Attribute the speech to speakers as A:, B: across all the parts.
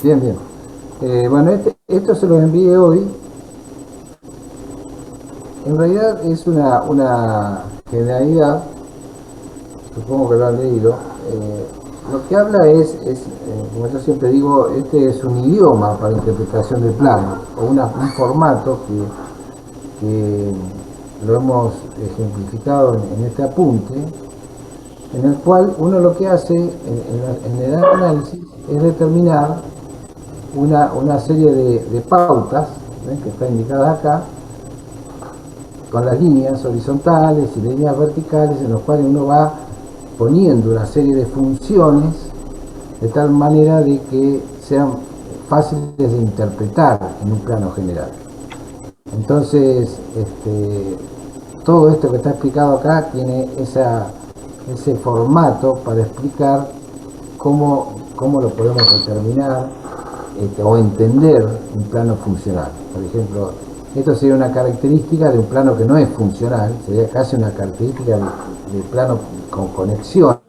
A: Bien, bien. Bueno, esto se lo envié hoy. En realidad es una generalidad, supongo que lo han leído. Lo que habla como yo siempre digo, este es un idioma para interpretación del plano, o un formato que lo hemos ejemplificado en este apunte, en el cual uno lo que hace en el análisis es determinar una serie de pautas, ¿ven?, que está indicada acá, con las líneas horizontales y líneas verticales, en los cuales uno va poniendo una serie de funciones de tal manera de que sean fáciles de interpretar en un plano general. Entonces, todo esto que está explicado acá tiene ese formato para explicar cómo lo podemos determinar, o entender un plano funcional. Por ejemplo, esto sería una característica de un plano que no es funcional, sería casi una característica de plano con conexiones,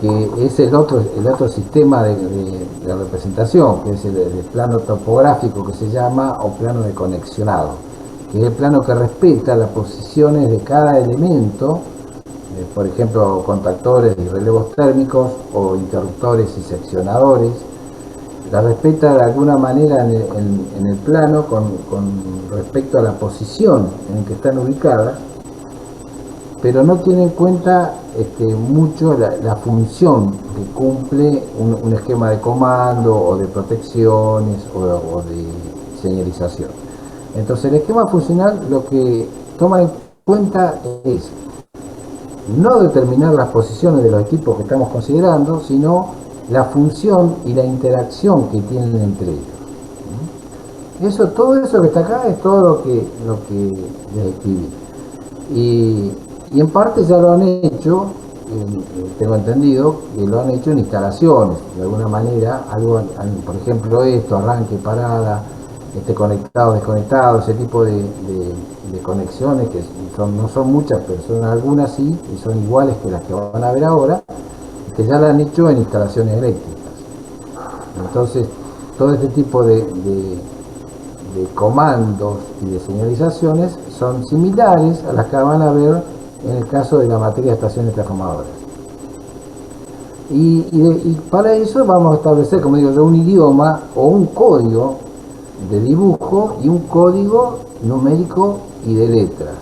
A: que es el otro sistema de representación, que es el plano topográfico, que se llama, o plano de conexionado, que es el plano que respeta las posiciones de cada elemento, por ejemplo, contactores y relevos térmicos, o interruptores y seccionadores. La respeta de alguna manera en el plano con respecto a la posición en que están ubicadas, pero no tiene en cuenta mucho la función que cumple un esquema de comando, o de protecciones, o de señalización. Entonces el esquema funcional lo que toma en cuenta es no determinar las posiciones de los equipos que estamos considerando, sino la función y la interacción que tienen entre ellos. Todo eso que está acá es todo lo que les escribí. Y, y en parte ya lo han hecho, tengo entendido, que lo han hecho en instalaciones, de alguna manera, por ejemplo esto, arranque, parada, conectado, desconectado, ese tipo de conexiones, que no son muchas, pero son algunas sí, y son iguales que las que van a ver ahora, que ya lo han hecho en instalaciones eléctricas. Entonces, todo este tipo de comandos y de señalizaciones son similares a las que van a ver en el caso de la materia de estaciones transformadoras. Y para eso vamos a establecer, como digo yo, un idioma o un código de dibujo y un código numérico y de letras,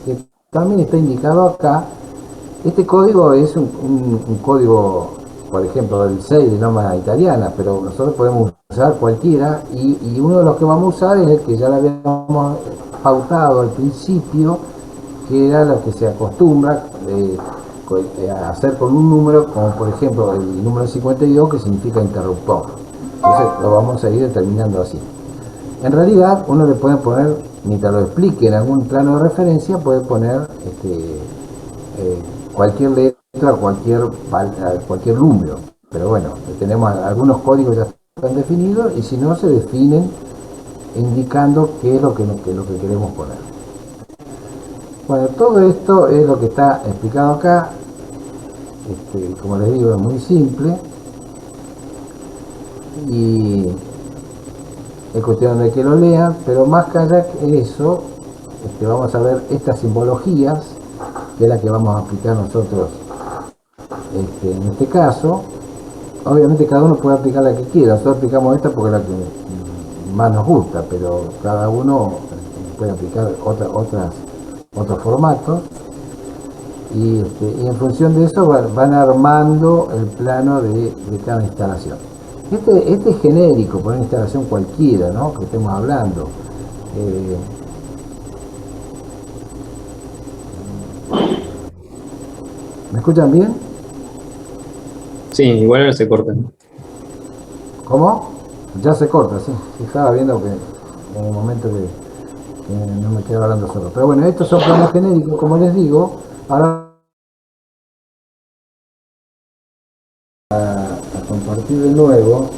A: que también está indicado acá. Este código es un código, por ejemplo, del 6 de norma italiana, pero nosotros podemos usar cualquiera, y uno de los que vamos a usar es el que ya lo habíamos pautado al principio, que era lo que se acostumbra a hacer con un número, como por ejemplo el número 52, que significa interruptor. Entonces lo vamos a ir determinando así. En realidad uno le puede poner, mientras lo explique en algún plano de referencia, puede poner cualquier letra, cualquier número. Pero bueno, tenemos algunos códigos ya están definidos, y si no, se definen indicando qué es lo que queremos poner. Bueno, todo esto es lo que está explicado acá. Como les digo, es muy simple, y es cuestión de que lo lean, pero más que allá que eso, vamos a ver estas simbologías, que es la que vamos a aplicar nosotros en este caso. Obviamente cada uno puede aplicar la que quiera, nosotros aplicamos esta porque es la que más nos gusta, pero cada uno puede aplicar otros formatos, y en función de eso van armando el plano de cada instalación. Este es genérico, por una instalación cualquiera, ¿no?, que estemos hablando. Eh, ¿Me escuchan bien?
B: Sí, igual ahora se cortan.
A: ¿Cómo? Ya se corta, sí. Estaba viendo que en el momento que no me quedo hablando solo. Pero bueno, estos son planos genéricos, como les digo. Ahora a compartir de nuevo.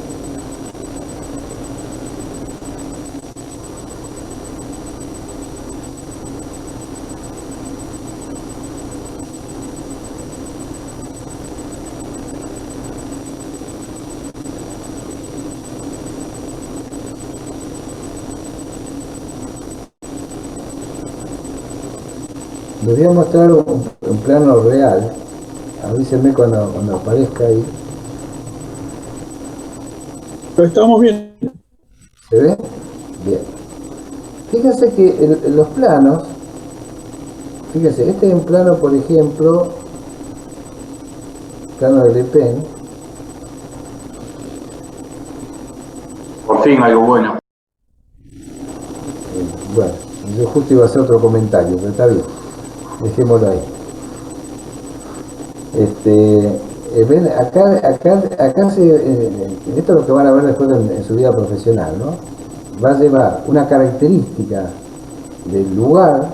A: Les voy a mostrar un plano real. Avísenme cuando aparezca ahí.
C: Lo estamos viendo.
A: ¿Se ve? Bien. Fíjense que los planos, fíjense, este es un plano, por ejemplo, plano de Le Pen.
B: Por fin, algo bueno.
A: Bueno, yo justo iba a hacer otro comentario, pero está bien. Dejémoslo ahí. Ven, acá esto es lo que van a ver después en su vida profesional, ¿no? Va a llevar una característica del lugar,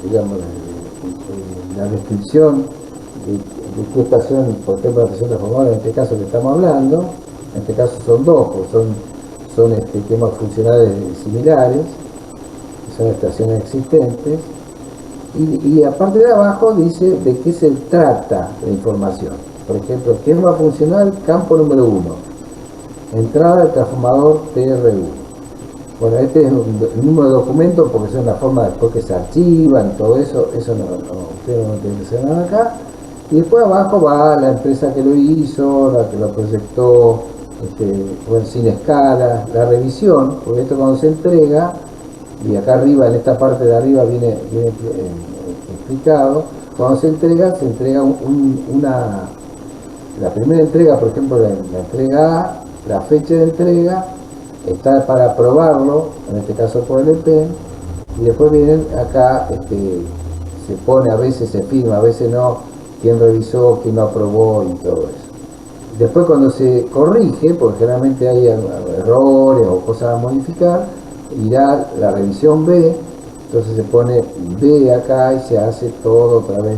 A: digamos, la descripción de qué estación, por ejemplo, la estación transformadora, en este caso que estamos hablando, en este caso son dos, pues son temas funcionales similares, son estaciones existentes, y aparte de abajo dice de qué se trata la información. Por ejemplo, esquema funcional, campo número 1, entrada del transformador TR1. Bueno, este es el número de documentos porque es una forma después que se archivan, todo eso, ustedes no tienen que hacer nada acá. Y después abajo va la empresa que lo hizo, la que lo proyectó, bueno, sin escala, la revisión, porque esto cuando se entrega, y acá arriba, en esta parte de arriba viene explicado, cuando se entrega la primera entrega, por ejemplo, la entrega A, la fecha de entrega, está para aprobarlo, en este caso por el EPEN, y después vienen acá, se pone, a veces se firma, a veces no, quién revisó, quién lo aprobó y todo eso. Después cuando se corrige, porque generalmente hay errores o cosas a modificar, irá la revisión B, entonces se pone B acá y se hace todo otra vez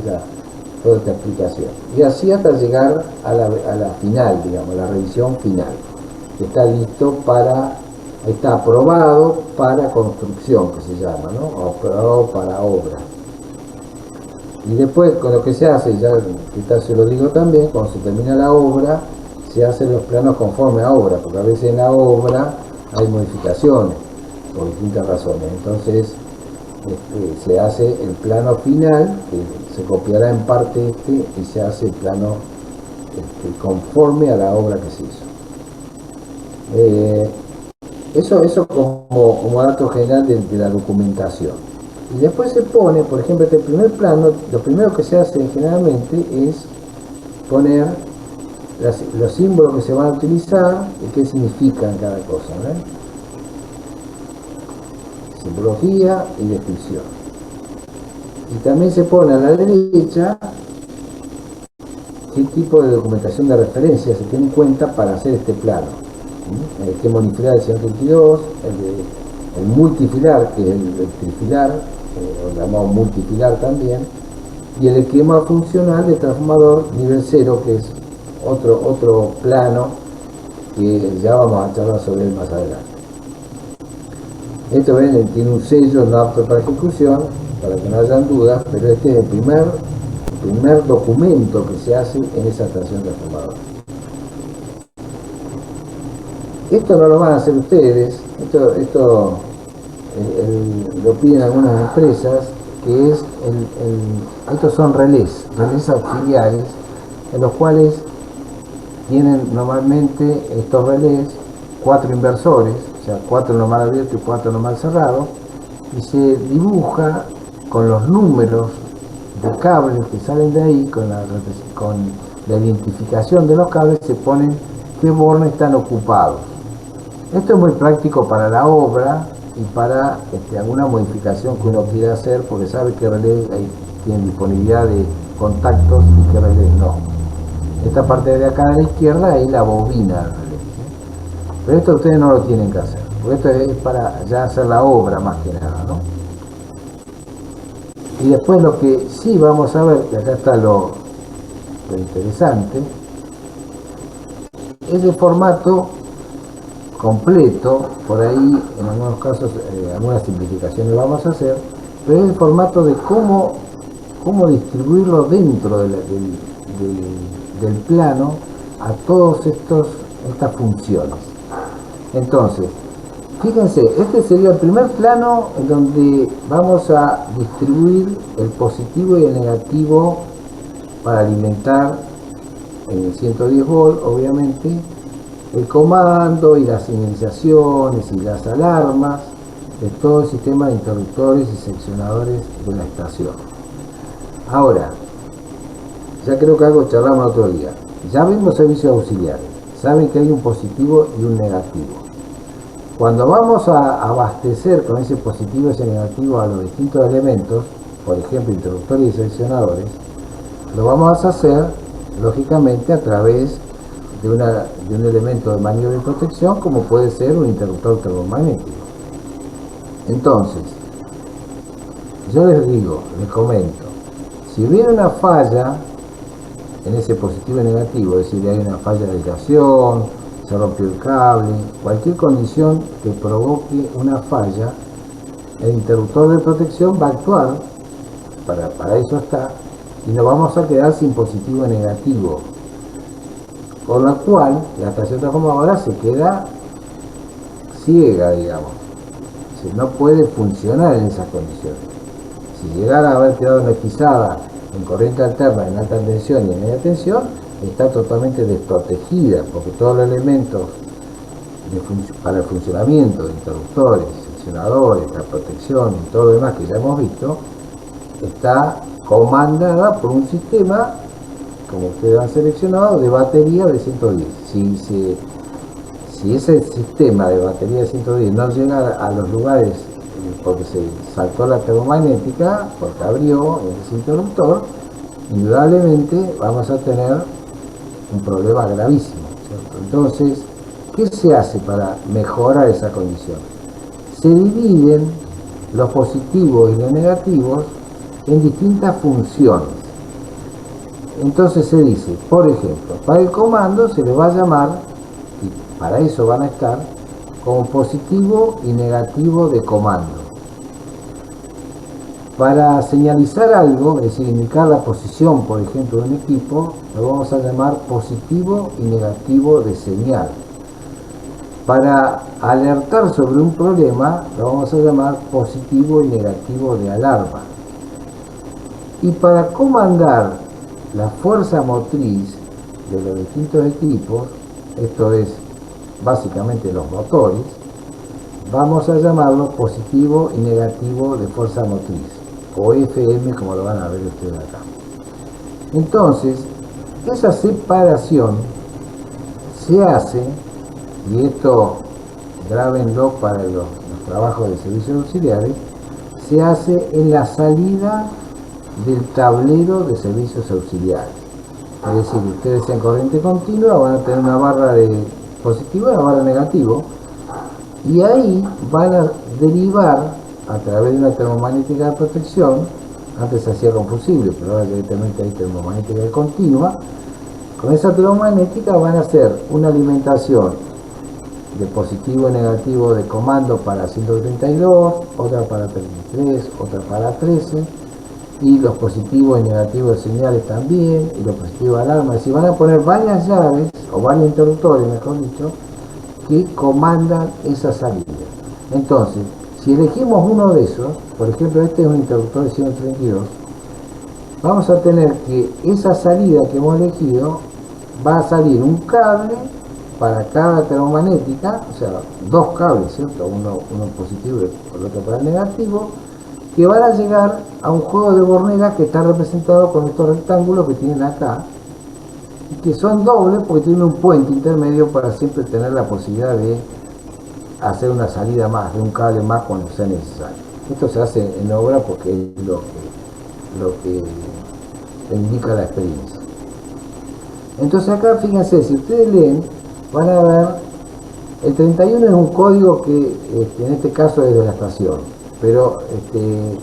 A: toda esta explicación. Y así hasta llegar a la final, digamos, la revisión final. Está listo está aprobado para construcción, que se llama, ¿no? O aprobado para obra. Y después, con lo que se hace, ya quizás se lo digo también, cuando se termina la obra, se hacen los planos conforme a obra, porque a veces en la obra hay modificaciones, por distintas razones. Entonces, se hace el plano final, que se copiará en parte y se hace el plano conforme a la obra que se hizo. Eso como dato general de la documentación. Y después se pone, por ejemplo, este primer plano, lo primero que se hace generalmente es poner los símbolos que se van a utilizar y qué significan cada cosa, ¿verdad? Simbología y descripción. Y también se pone a la derecha qué tipo de documentación de referencia se tiene en cuenta para hacer este plano. El esquema unifilar del 132, el multifilar, que es el trifilar, o llamado multifilar también, y el esquema funcional del transformador nivel 0, que es otro plano que ya vamos a charlar sobre él más adelante. Esto ven, tiene un sello no apto para ejecución, para que no hayan dudas, pero este es el primer documento que se hace en esa estación transformadora. Esto no lo van a hacer ustedes, esto lo piden algunas empresas, que es estos son relés auxiliares, en los cuales tienen normalmente estos relés 4 inversores, o sea, 4 normal abierto y 4 normal cerrado, y se dibuja con los números de cables que salen de ahí, con la identificación de los cables, se ponen qué bornes están ocupados. Esto es muy práctico para la obra y para alguna modificación que uno quiera hacer, porque sabe qué relés tienen disponibilidad de contactos y qué relés no. Esta parte de acá a la izquierda es la bobina del relé. Pero esto ustedes no lo tienen que hacer, porque esto es para ya hacer la obra más que nada, ¿no? Y después lo que sí vamos a ver, que acá está lo interesante, es el formato completo. Por ahí en algunos casos algunas simplificaciones vamos a hacer, pero es el formato de cómo distribuirlo dentro del plano a todas estas funciones. Entonces, Fíjense, este sería el primer plano en donde vamos a distribuir el positivo y el negativo para alimentar en 110 volt, obviamente, el comando y las señalizaciones y las alarmas de todo el sistema de interruptores y seccionadores de la estación. Ahora, ya creo que algo charlamos el otro día. Ya vimos servicios auxiliares. Saben que hay un positivo y un negativo. Cuando vamos a abastecer con ese positivo y ese negativo a los distintos elementos, por ejemplo, interruptores y seccionadores, lo vamos a hacer, lógicamente, a través de un elemento de maniobra y protección, como puede ser un interruptor termomagnético. Entonces, yo les digo, les comento, si hubiera una falla en ese positivo y negativo, es decir, hay una falla de aislación, se rompió el cable, cualquier condición que provoque una falla, el interruptor de protección va a actuar, para eso está, y nos vamos a quedar sin positivo y negativo, con lo cual la estación transformadora se queda ciega, digamos, no puede funcionar en esas condiciones. Si llegara a haber quedado energizada en corriente alterna, en alta tensión y en media tensión, está totalmente desprotegida, porque todos los elementos para el funcionamiento de interruptores, seccionadores, la protección y todo lo demás que ya hemos visto, está comandada por un sistema, como ustedes han seleccionado, de batería de 110. Si ese sistema de batería de 110 no llega a los lugares porque se saltó la termomagnética, porque abrió ese interruptor, indudablemente vamos a tener un problema gravísimo, ¿cierto? Entonces, ¿qué se hace para mejorar esa condición? Se dividen los positivos y los negativos en distintas funciones. Entonces se dice, por ejemplo, para el comando se le va a llamar, y para eso van a estar, como positivo y negativo de comando. Para señalizar algo, es decir, indicar la posición, por ejemplo, de un equipo, lo vamos a llamar positivo y negativo de señal. Para alertar sobre un problema, lo vamos a llamar positivo y negativo de alarma. Y para comandar la fuerza motriz de los distintos equipos, esto es básicamente los motores, vamos a llamarlo positivo y negativo de fuerza motriz, o FM, como lo van a ver ustedes acá. Entonces, esa separación se hace, y esto grábenlo para los trabajos de servicios auxiliares, se hace en la salida del tablero de servicios auxiliares. Es decir, ustedes en corriente continua van a tener una barra de positivo y una barra de negativo, y ahí van a derivar a través de una termomagnética de protección. Antes se hacía con fusible, pero ahora directamente hay termomagnética de continua. Con esa termomagnética van a hacer una alimentación de positivo y negativo de comando para 132, otra para 33, otra para 13, y los positivos y negativos de señales también, y los positivos de alarma. Es decir, van a poner varias llaves, o varios interruptores, mejor dicho, que comandan esa salida. Entonces, si elegimos uno de esos, por ejemplo, este es un interruptor de 132, vamos a tener que esa salida que hemos elegido va a salir un cable para cada termomagnética, o sea, dos cables, ¿cierto? Uno positivo y el otro para el negativo, que van a llegar a un juego de borneras que está representado con estos rectángulos que tienen acá, y que son dobles porque tienen un puente intermedio para siempre tener la posibilidad de hacer una salida más, de un cable más cuando sea necesario. Esto se hace en obra porque es lo que indica la experiencia. Entonces acá, fíjense, si ustedes leen, van a ver, el 31 es un código que en este caso es de la estación, pero el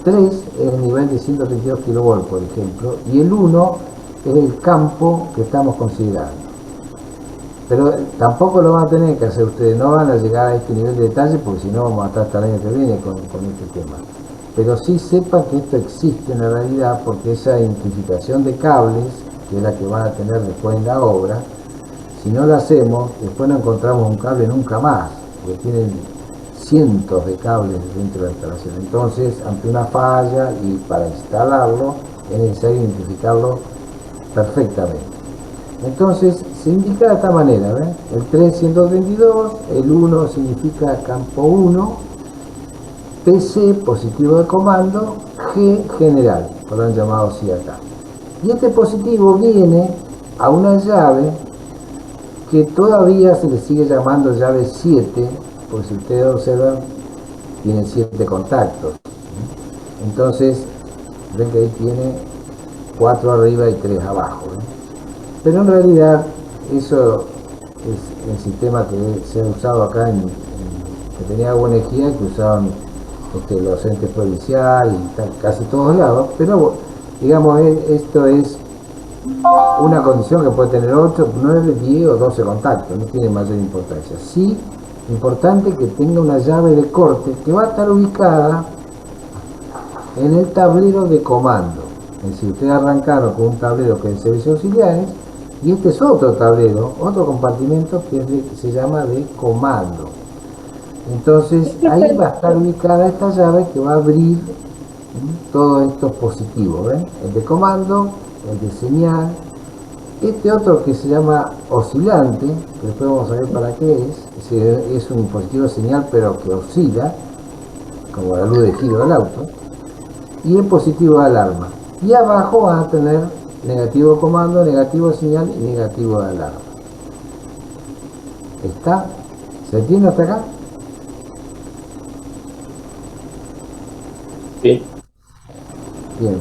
A: 3 es el nivel de 132 kV, por ejemplo, y el 1 es el campo que estamos considerando. Pero tampoco lo van a tener que hacer ustedes, no van a llegar a este nivel de detalle porque si no vamos a estar hasta el año que viene con este tema. Pero sí sepan que esto existe en la realidad, porque esa identificación de cables, que es la que van a tener después en la obra, si no lo hacemos, después no encontramos un cable nunca más, porque tienen cientos de cables dentro de la instalación. Entonces, ante una falla y para instalarlo, es necesario identificarlo perfectamente. Entonces, se indica de esta manera, ¿ven? El 3132, el 1 significa campo 1, PC, positivo de comando, G, general, por lo han llamado así acá. Y este positivo viene a una llave que todavía se le sigue llamando llave 7, porque si ustedes observan, tiene 7 contactos. Entonces, ven que ahí tiene 4 arriba y 3 abajo, ¿eh? Pero en realidad, eso es el sistema que se ha usado acá, que tenía buena energía, que usaban los entes policiales y casi todos lados, pero digamos, esto es una condición que puede tener 8, 9, 10 o 12 contactos, no tiene mayor importancia. Sí, importante que tenga una llave de corte que va a estar ubicada en el tablero de comando. Es decir, ustedes arrancaron con un tablero que es de servicios auxiliares, y este es otro tablero, otro compartimento que se llama de comando. Entonces ahí va a estar ubicada esta llave que va a abrir todos estos positivos, ¿ven? El de comando, el de señal, este otro que se llama oscilante, que después vamos a ver para qué es un positivo de señal pero que oscila, como la luz de giro del auto, y el positivo de alarma. Y abajo van a tener negativo de comando, negativo de señal y negativo de alarma. ¿Está? ¿Se entiende hasta acá?
B: Sí.
A: Bien.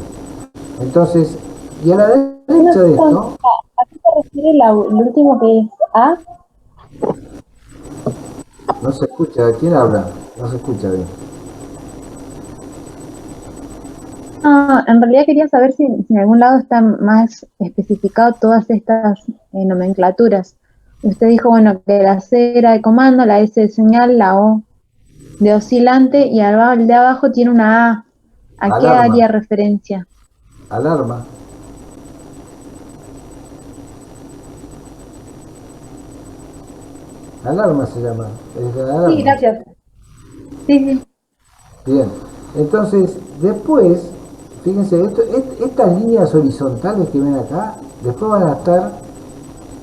A: Entonces, y a la derecha de esto,
D: ¿A qué se refiere el último que es A?
A: no se escucha. ¿Quién habla? No se escucha bien.
D: Ah, en realidad quería saber si en algún lado están más especificado todas estas nomenclaturas. Usted dijo, bueno, que la C era de comando, la S de señal, la O de oscilante y el de abajo tiene una A. ¿A qué
A: Alarma.
D: haría referencia?
A: Alarma. Alarma se llama. Es de alarma.
D: Sí, gracias. Sí.
A: Bien. Entonces, después, fíjense, estas líneas horizontales que ven acá, después van a estar,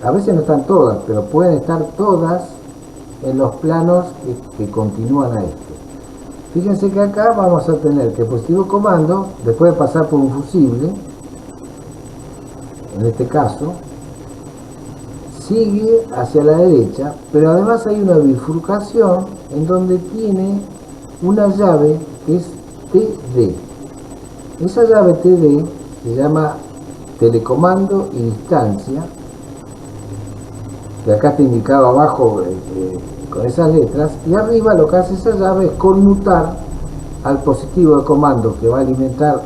A: a veces no están todas, pero pueden estar todas en los planos que continúan a este. Fíjense que acá vamos a tener que el positivo comando, después de pasar por un fusible, en este caso, sigue hacia la derecha, pero además hay una bifurcación en donde tiene una llave que es TD. Esa llave TD se llama telecomando y distancia, que acá está indicado abajo con esas letras, y arriba lo que hace esa llave es conmutar al positivo de comando que va a alimentar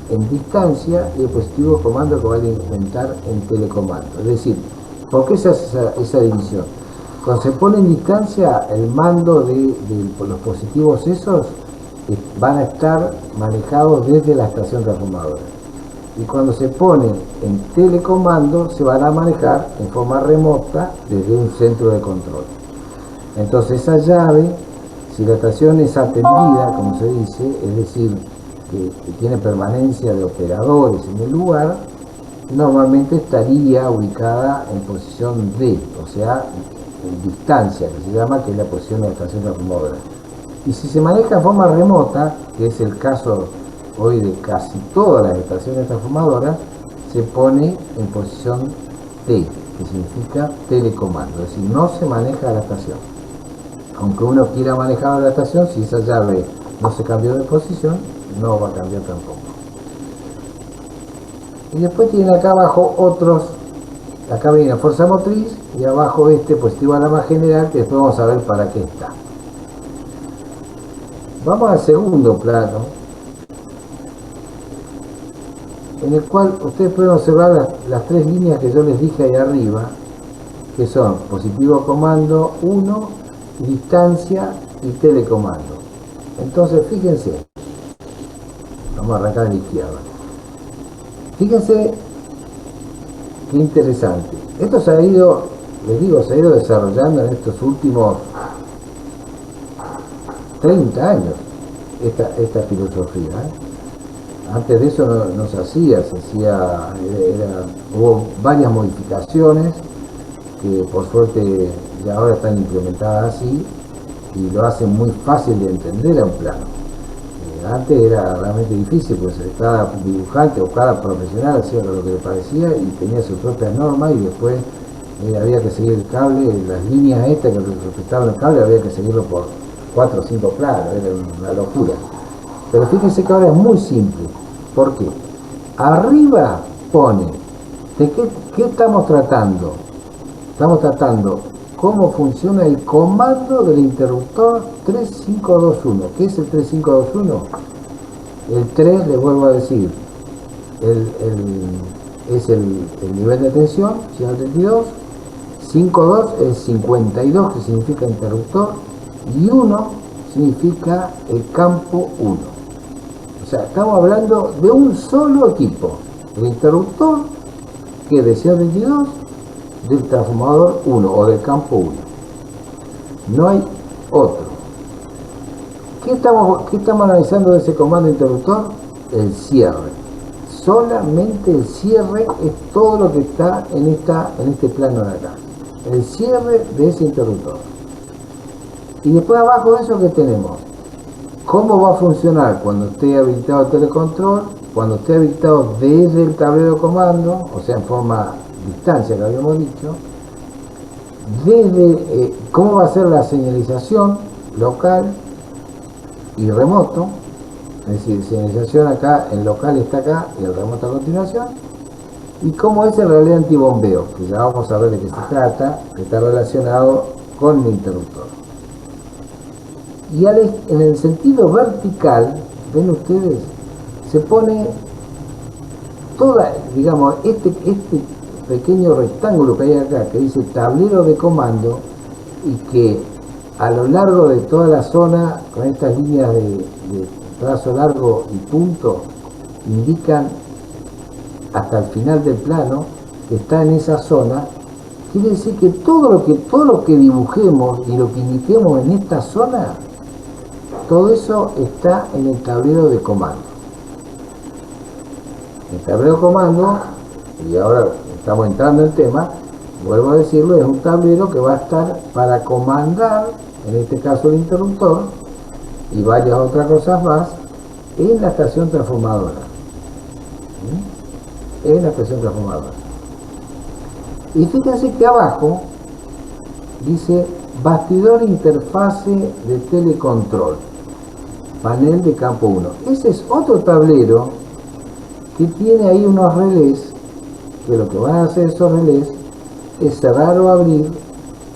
A: en distancia y el positivo de comando que va a alimentar en telecomando. Es decir, ¿por qué se hace esa división? Cuando se pone en distancia, el mando de los positivos esos van a estar manejados desde la estación transformadora. Y cuando se pone en telecomando, se van a manejar en forma remota desde un centro de control. Entonces esa llave, si la estación es atendida, como se dice, es decir, que tiene permanencia de operadores en el lugar, normalmente estaría ubicada en posición D, o sea, en distancia, que se llama, que es la posición de la estación transformadora. Y si se maneja en forma remota, que es el caso hoy de casi todas las estaciones transformadoras, se pone en posición T, que significa telecomando, es decir, no se maneja la estación. Aunque uno quiera manejar la estación, si esa llave no se cambió de posición, no va a cambiar tampoco. Y después tiene acá abajo otros, acá viene la fuerza motriz y abajo positivo alarma general, que después vamos a ver para qué está. Vamos al segundo plano, en el cual ustedes pueden observar las tres líneas que yo les dije ahí arriba, que son positivo comando 1, distancia y telecomando. Entonces fíjense, vamos a arrancar a la izquierda. Fíjense qué interesante. Esto se ha ido les digo, se ha ido desarrollando en estos últimos 30 años esta filosofía, ¿eh? Antes de eso no se hacía, hubo varias modificaciones que por suerte ya ahora están implementadas así y lo hacen muy fácil de entender a un plano. Antes era realmente difícil, pues cada dibujante o cada profesional hacía lo que le parecía y tenía sus propias normas, y después había que seguir el cable, las líneas estas que respetaban el cable había que seguirlo por 4 o 5 planos, era una locura. Pero fíjense que ahora es muy simple. ¿Por qué? Arriba pone, ¿de qué estamos tratando? Estamos tratando cómo funciona el comando del interruptor 3521. ¿Qué es el 3521? El 3, les vuelvo a decir, es el nivel de tensión, 132. 52 es 52, que significa interruptor, y 1 significa el campo 1. O sea, estamos hablando de un solo equipo, el interruptor, que es de 132, del transformador 1 o del campo 1. No hay otro. ¿Qué estamos analizando de ese comando interruptor? El cierre. Solamente el cierre es todo lo que está en este plano de acá. El cierre de ese interruptor. Y después abajo de eso, ¿qué tenemos? ¿Cómo va a funcionar cuando esté habilitado el telecontrol? Cuando esté habilitado desde el tablero de comando, o sea, en forma distancia que habíamos dicho. Desde cómo va a ser la señalización local y remoto. Es decir, señalización acá, el local está acá y el remoto a continuación. Y cómo es el relé antibombeo, que ya vamos a ver de qué se trata, que está relacionado con el interruptor. Y en el sentido vertical, ven ustedes, se pone toda, digamos, este pequeño rectángulo que hay acá, que dice tablero de comando, y que a lo largo de toda la zona, con estas líneas de trazo largo y punto, indican hasta el final del plano que está en esa zona. Quiere decir que todo lo que dibujemos y lo que indiquemos en esta zona, todo eso está en el tablero de comando. El tablero de comando, y ahora estamos entrando en el tema, vuelvo a decirlo, es un tablero que va a estar para comandar, en este caso el interruptor, y varias otras cosas más, en la estación transformadora. En la estación transformadora. Y fíjense que abajo dice bastidor interfase de telecontrol, panel de campo 1. Ese es otro tablero que tiene ahí unos relés, que lo que van a hacer esos relés es cerrar o abrir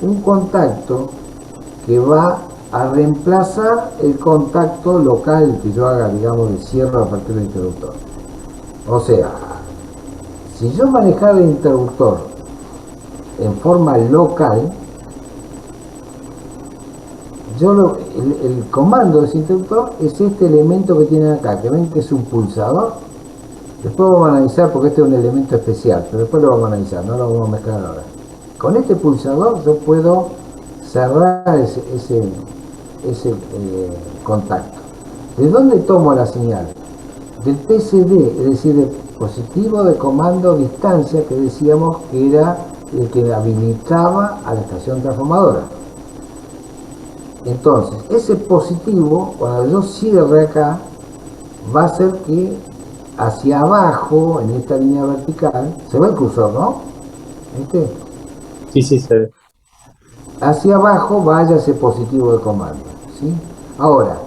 A: un contacto que va a reemplazar el contacto local que yo haga, digamos, de cierre a partir del interruptor. O sea, si yo manejara el interruptor en forma local, el comando de ese interruptor es este elemento que tienen acá, que ven que es un pulsador. Después vamos a analizar, porque este es un elemento especial, pero después lo vamos a analizar, no lo vamos a mezclar ahora. Con este pulsador yo puedo cerrar ese contacto. ¿De dónde tomo la señal? Del PCD, es decir, del positivo de comando distancia, que decíamos que era el que habilitaba a la estación transformadora. Entonces, ese positivo, cuando yo cierre acá, va a hacer que hacia abajo, en esta línea vertical, se ve el cursor, ¿no? ¿Viste?
B: Sí, se ve.
A: Hacia abajo vaya ese positivo de comando, ¿sí? Ahora,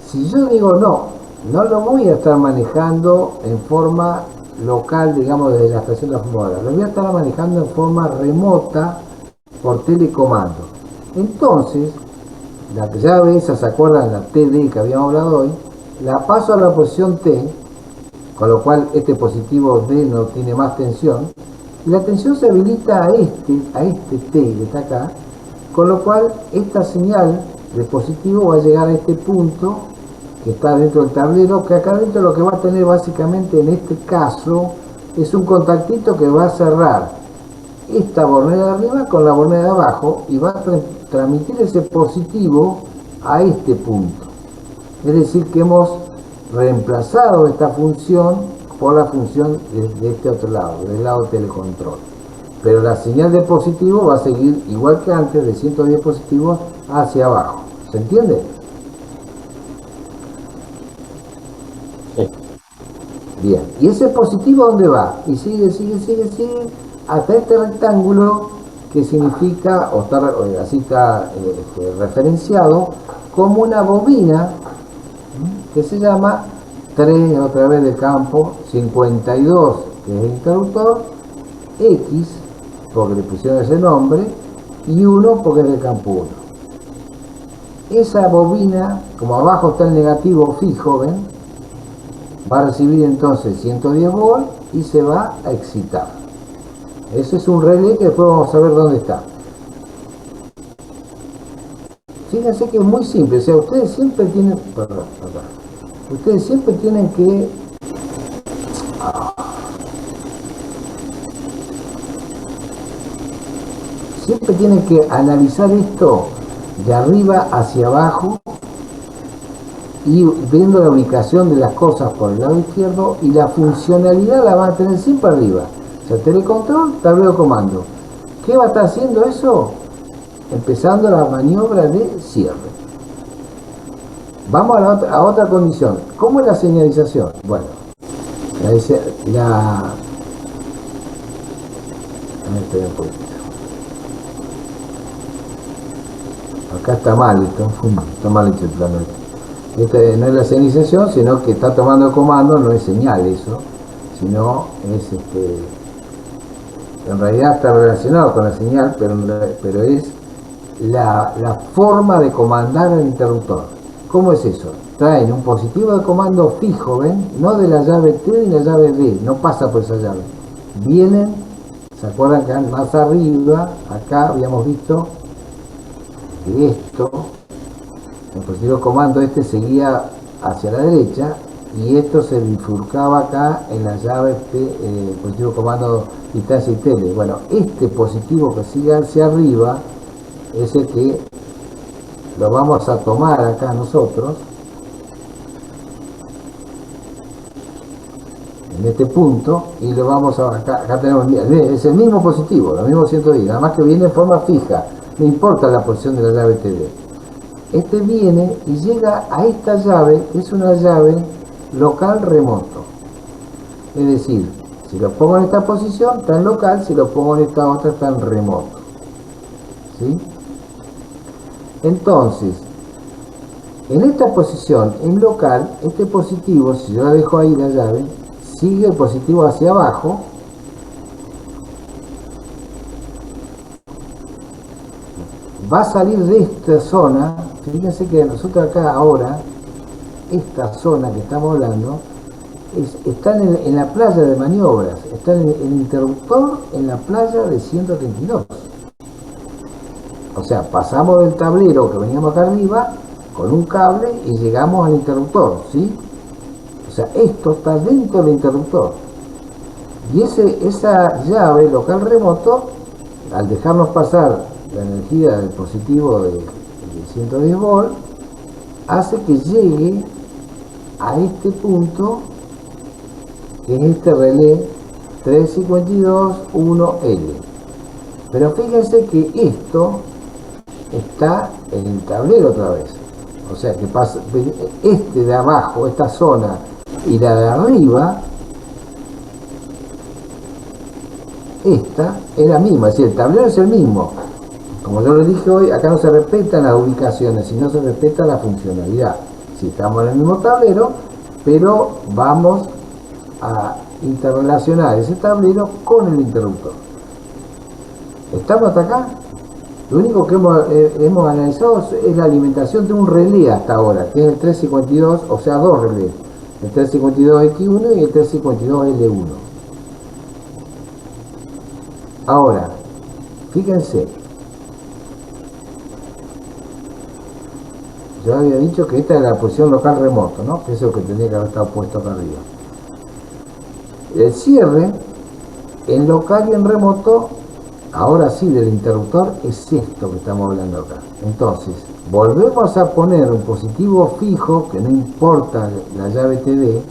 A: si yo digo no lo voy a estar manejando en forma local, digamos, desde la estación transformadora, lo voy a estar manejando en forma remota por telecomando. Entonces, la llave esa, ¿se acuerdan? La TD que habíamos hablado hoy, la paso a la posición T, con lo cual este positivo D no tiene más tensión, y la tensión se habilita a este T que está acá, con lo cual esta señal de positivo va a llegar a este punto que está dentro del tablero, que acá dentro lo que va a tener básicamente en este caso es un contactito que va a cerrar esta bornera de arriba con la bornera de abajo y va a transmitir ese positivo a este punto. Es decir, que hemos reemplazado esta función por la función de este otro lado, del lado telecontrol. Pero la señal de positivo va a seguir igual que antes, de 110 positivos hacia abajo. ¿Se entiende?
B: Sí.
A: Bien. ¿Y ese positivo dónde va? Y sigue hasta este rectángulo que significa, o está, así está referenciado, como una bobina que se llama 3 otra vez de campo, 52 que es el interruptor, X porque le pusieron ese nombre y 1 porque es del campo 1. Esa bobina, como abajo está el negativo fijo, ¿ven? Va a recibir entonces 110 volts y se va a excitar. Ese es un relé que después vamos a ver dónde está. Fíjense que es muy simple, o sea, ustedes siempre tienen, ustedes siempre tienen que analizar esto de arriba hacia abajo y viendo la ubicación de las cosas por el lado izquierdo, y la funcionalidad la van a tener siempre arriba. O sea, telecontrol, tablero de comando. ¿Qué va a estar haciendo eso? Empezando la maniobra de cierre. Vamos a otra condición. ¿Cómo es la señalización? Bueno, acá está mal esto, está mal hecho el plano. Este no es la señalización, sino que está tomando el comando, no es señal eso, sino es en realidad está relacionado con la señal, pero es la forma de comandar el interruptor. ¿Cómo es eso? Traen un positivo de comando fijo, ¿ven? No de la llave T ni la llave D, no pasa por esa llave. Vienen, ¿se acuerdan que más arriba, acá habíamos visto que esto, el positivo de comando este seguía hacia la derecha y esto se bifurcaba acá en la llave positivo de comando distancia y tele? Bueno, este positivo que sigue hacia arriba es el que lo vamos a tomar acá nosotros en este punto y lo vamos a acá tenemos, es el mismo positivo, lo mismo 110, nada más que viene en forma fija, no importa la posición de la llave TD. Este viene y llega a esta llave, que es una llave local remoto, es decir, si lo pongo en esta posición está en local, si lo pongo en esta otra está en remoto, ¿sí? Entonces, en esta posición en local, este positivo, si yo la dejo ahí la llave, sigue el positivo hacia abajo, va a salir de esta zona. Fíjense que nosotros acá ahora, esta zona que estamos hablando, está en la playa de maniobras, está en el interruptor en la playa de 132. O sea, pasamos del tablero que veníamos acá arriba con un cable y llegamos al interruptor, ¿sí? O sea, esto está dentro del interruptor. Y esa llave local remoto, al dejarnos pasar la energía del positivo de 110 volts, hace que llegue a este punto, que es este relé 352.1L. Pero fíjense que esto está en el tablero otra vez, o sea que pasa este de abajo, esta zona, y la de arriba, esta es la misma, es decir, el tablero es el mismo. Como yo les dije hoy, acá no se respetan las ubicaciones, sino se respeta la funcionalidad. Si estamos en el mismo tablero, pero vamos a interrelacionar ese tablero con el interruptor. ¿Estamos hasta acá? Lo único que hemos analizado es la alimentación de un relé hasta ahora, que es el 352, o sea, dos relés, el 352X1 y el 352L1. Ahora, fíjense, yo había dicho que esta es la posición local remoto, ¿no? Que es lo que tendría que haber estado puesto acá arriba. El cierre, en local y en remoto, ahora sí, del interruptor es esto que estamos hablando acá. Entonces, volvemos a poner un positivo fijo, que no importa la llave TD,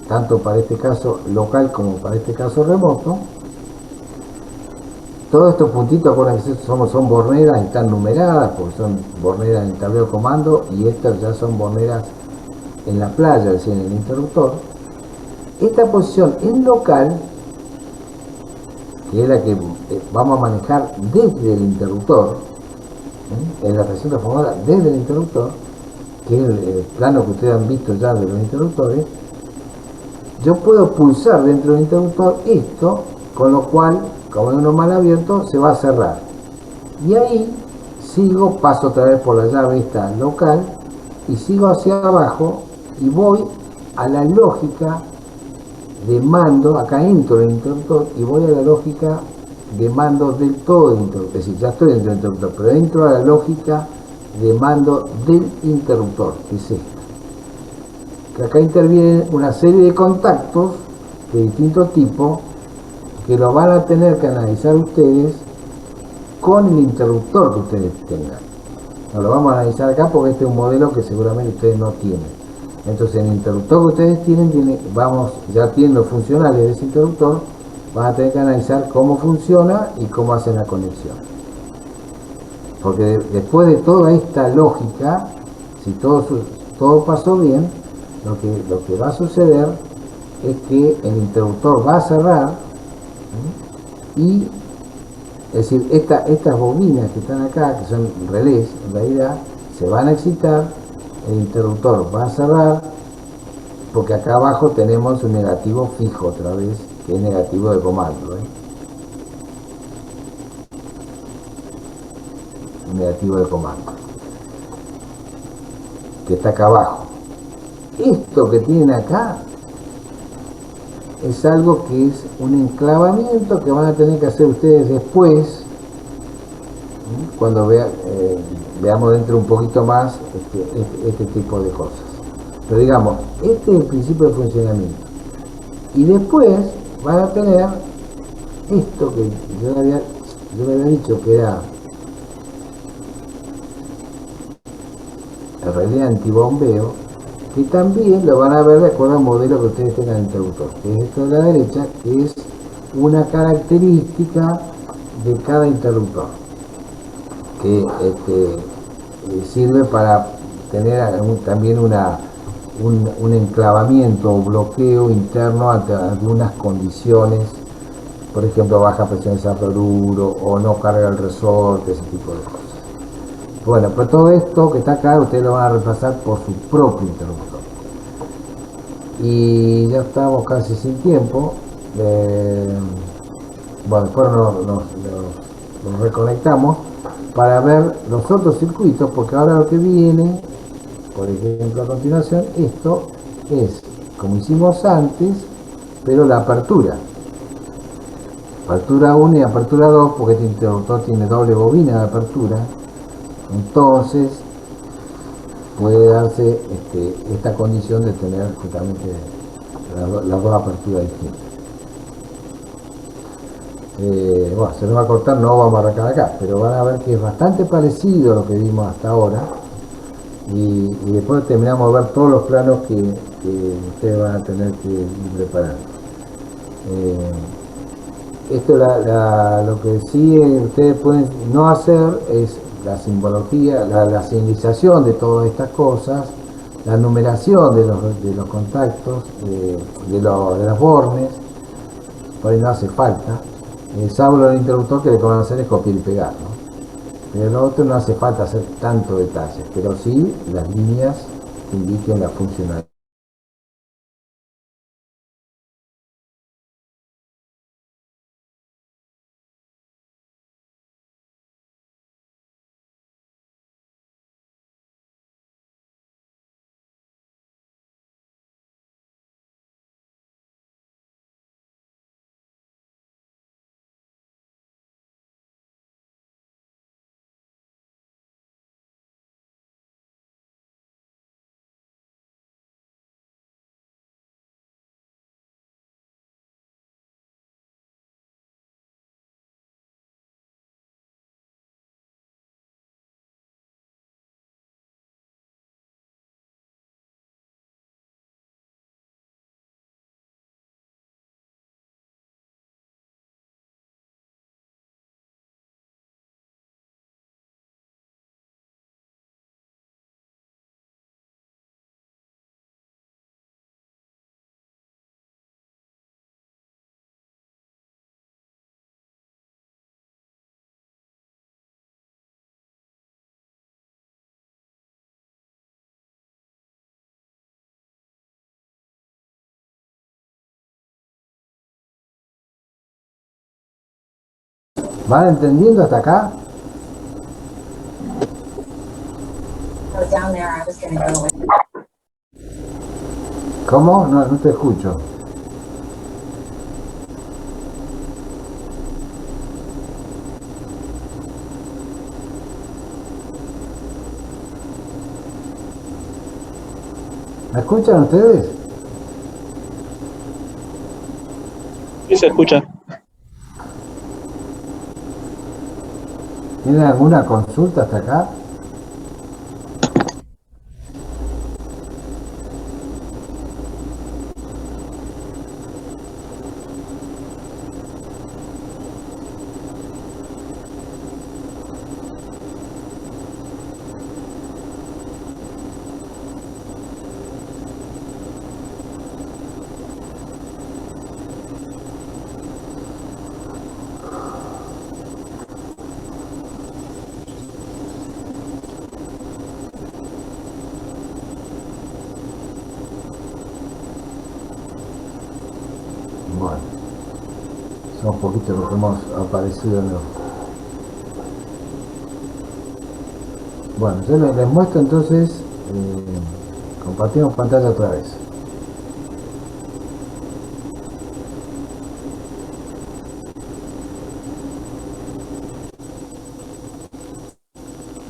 A: tanto para este caso local como para este caso remoto. Todos estos puntitos, acuérdense, son borneras, están numeradas, porque son borneras en el tablero de comando, y estas ya son borneras en la playa, es decir, en el interruptor. Esta posición en local, que es la que vamos a manejar desde el interruptor, en la estación transformadora desde el interruptor, que es el plano que ustedes han visto ya de los interruptores, yo puedo pulsar dentro del interruptor esto, con lo cual, como es un normal abierto, se va a cerrar. Y ahí sigo, paso otra vez por la llave esta local, y sigo hacia abajo, y voy a la lógica de mando, acá entro en el interruptor, y voy a la lógica de mando del todo del interruptor. Es decir, ya estoy dentro del interruptor, pero entro a la lógica de mando del interruptor, que es esta. Que acá intervienen una serie de contactos de distinto tipo que lo van a tener que analizar ustedes con el interruptor que ustedes tengan. No lo vamos a analizar acá porque este es un modelo que seguramente ustedes no tienen. Entonces, el interruptor que ustedes tienen, ya tienen los funcionales de ese interruptor, van a tener que analizar cómo funciona y cómo hacen la conexión. Porque después de toda esta lógica, si todo pasó bien, lo que va a suceder es que el interruptor va a cerrar, y es decir, estas bobinas que están acá, que son relés, en realidad se van a excitar, el interruptor va a cerrar, porque acá abajo tenemos un negativo fijo otra vez, que es negativo de comando, un negativo de comando, que está acá abajo. Esto que tienen acá es algo que es un enclavamiento que van a tener que hacer ustedes después, cuando veamos dentro un poquito más este tipo de cosas. Pero digamos, este es el principio de funcionamiento. Y después van a tener esto que yo le había dicho que era el relé antibombeo, que también lo van a ver de acuerdo al modelo que ustedes tengan en el interruptor, que es esto de la derecha, que es una característica de cada interruptor, que sirve para tener también un enclavamiento o bloqueo interno ante algunas condiciones, por ejemplo, baja presión de satururo o no carga el resorte, ese tipo de cosas. Bueno, pues todo esto que está acá ustedes lo van a reemplazar por su propio interruptor. Y ya estamos casi sin tiempo. Bueno, después nos reconectamos para ver los otros circuitos, porque ahora lo que viene, por ejemplo, a continuación, esto es como hicimos antes, pero la apertura. Apertura 1 y apertura 2, porque este interruptor tiene doble bobina de apertura. Entonces puede darse esta condición de tener justamente las dos aperturas distintas. Bueno, se nos va a cortar, no vamos a arrancar acá, pero van a ver que es bastante parecido a lo que vimos hasta ahora, y después terminamos de ver todos los planos que ustedes van a tener que ir preparando. Esto lo que sí ustedes pueden no hacer es la simbología, la señalización de todas estas cosas, la numeración de los contactos, de las bornes, por ahí no hace falta, salvo el interruptor, que lo que van a hacer es copiar y pegar, ¿no? Pero lo otro no hace falta hacer tanto detalle, pero sí las líneas que indiquen la funcionalidad. ¿Van entendiendo hasta acá? ¿Cómo? No, no te escucho. ¿Me escuchan ustedes?
C: Sí, se escucha.
A: ¿Tienen alguna consulta hasta acá? Bueno, son un poquito lo que hemos aparecido en los... Bueno, yo les muestro entonces, compartimos pantalla otra vez.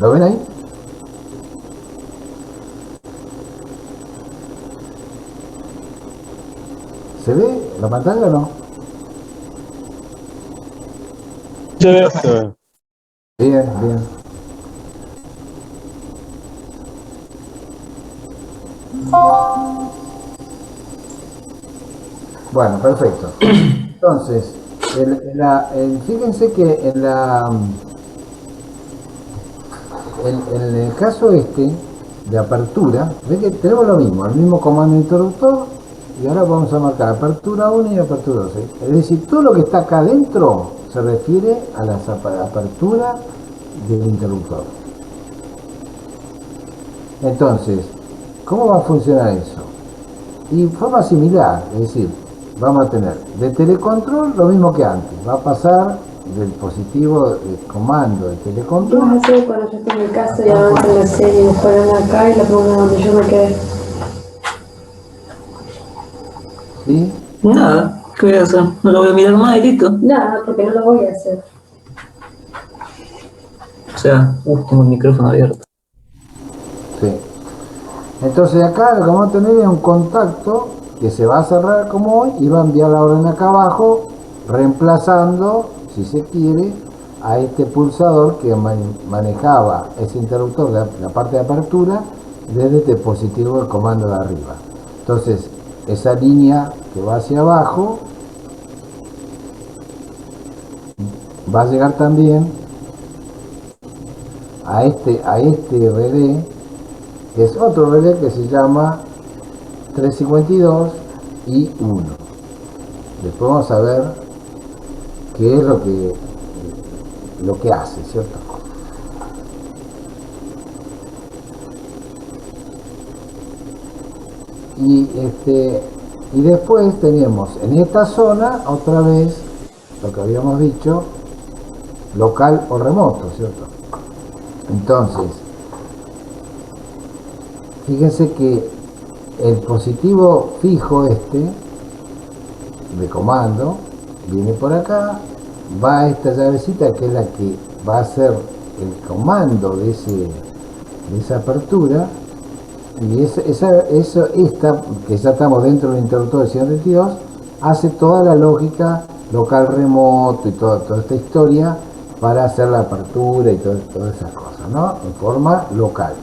A: ¿Lo ven ahí? ¿Se ve la pantalla o no?
C: Se ve.
A: Bien, bien. Bueno, perfecto. Entonces, fíjense que en el caso este de apertura, ven que tenemos lo mismo, el mismo comando interruptor, y ahora vamos a marcar apertura 1 y apertura 2. Es decir, todo lo que está acá adentro se refiere a la apertura del interruptor. Entonces, ¿cómo va a funcionar eso? Y forma similar, es decir, vamos a tener de telecontrol lo mismo que antes, va a pasar del dispositivo de comando de
E: ¿Qué
A: telecontrol.
E: vas a hacer cuando yo esté en el caso y avancen la serie y nos ponen acá y la pongan donde yo me quedé?
A: ¿Sí?
F: Nada, ¿qué voy a hacer? No lo voy a mirar más y listo.
E: Nada, porque no lo voy a hacer.
F: O sea, tengo el micrófono abierto.
A: Sí. Entonces acá lo que vamos a tener es un contacto que se va a cerrar como hoy y va a enviar la orden acá abajo, reemplazando, si se quiere, a este pulsador que manejaba ese interruptor, la parte de apertura, desde este dispositivo de comando de arriba. Entonces, esa línea que va hacia abajo va a llegar también a este relé, que es otro relé que se llama 352 y 1. Después vamos a ver qué es lo que hace, ¿cierto? Y después tenemos en esta zona otra vez lo que habíamos dicho, local o remoto, ¿cierto? Entonces, fíjense que el dispositivo fijo de comando viene por acá, va a esta llavecita que es la que va a hacer el comando de esa apertura, y esta que ya estamos dentro del interruptor de 132 hace toda la lógica local remoto y toda esta historia para hacer la apertura y todas esas cosas, ¿no? En forma local.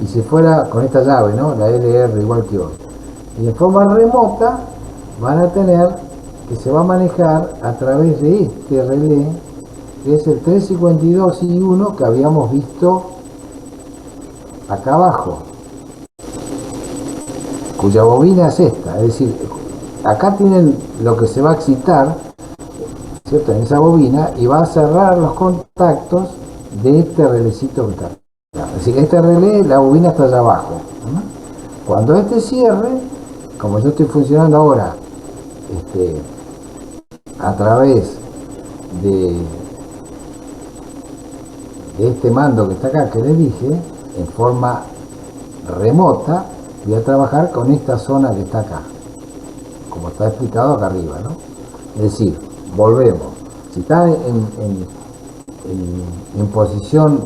A: Y si fuera con esta llave, ¿no? La LR igual que hoy. Y en forma remota van a tener que se va a manejar a través de este relé, que es el 352 y 1 que habíamos visto acá abajo, cuya bobina es esta. Es decir, acá tienen lo que se va a excitar, ¿cierto? En esa bobina, y va a cerrar los contactos de este relecito que está. Así que este relé, la bobina está allá abajo. Cuando este cierre, como yo estoy funcionando ahora a través de de este mando que está acá, que les dije, en forma remota, voy a trabajar con esta zona que está acá, como está explicado acá arriba, ¿no? Es decir, volvemos. Si está en posición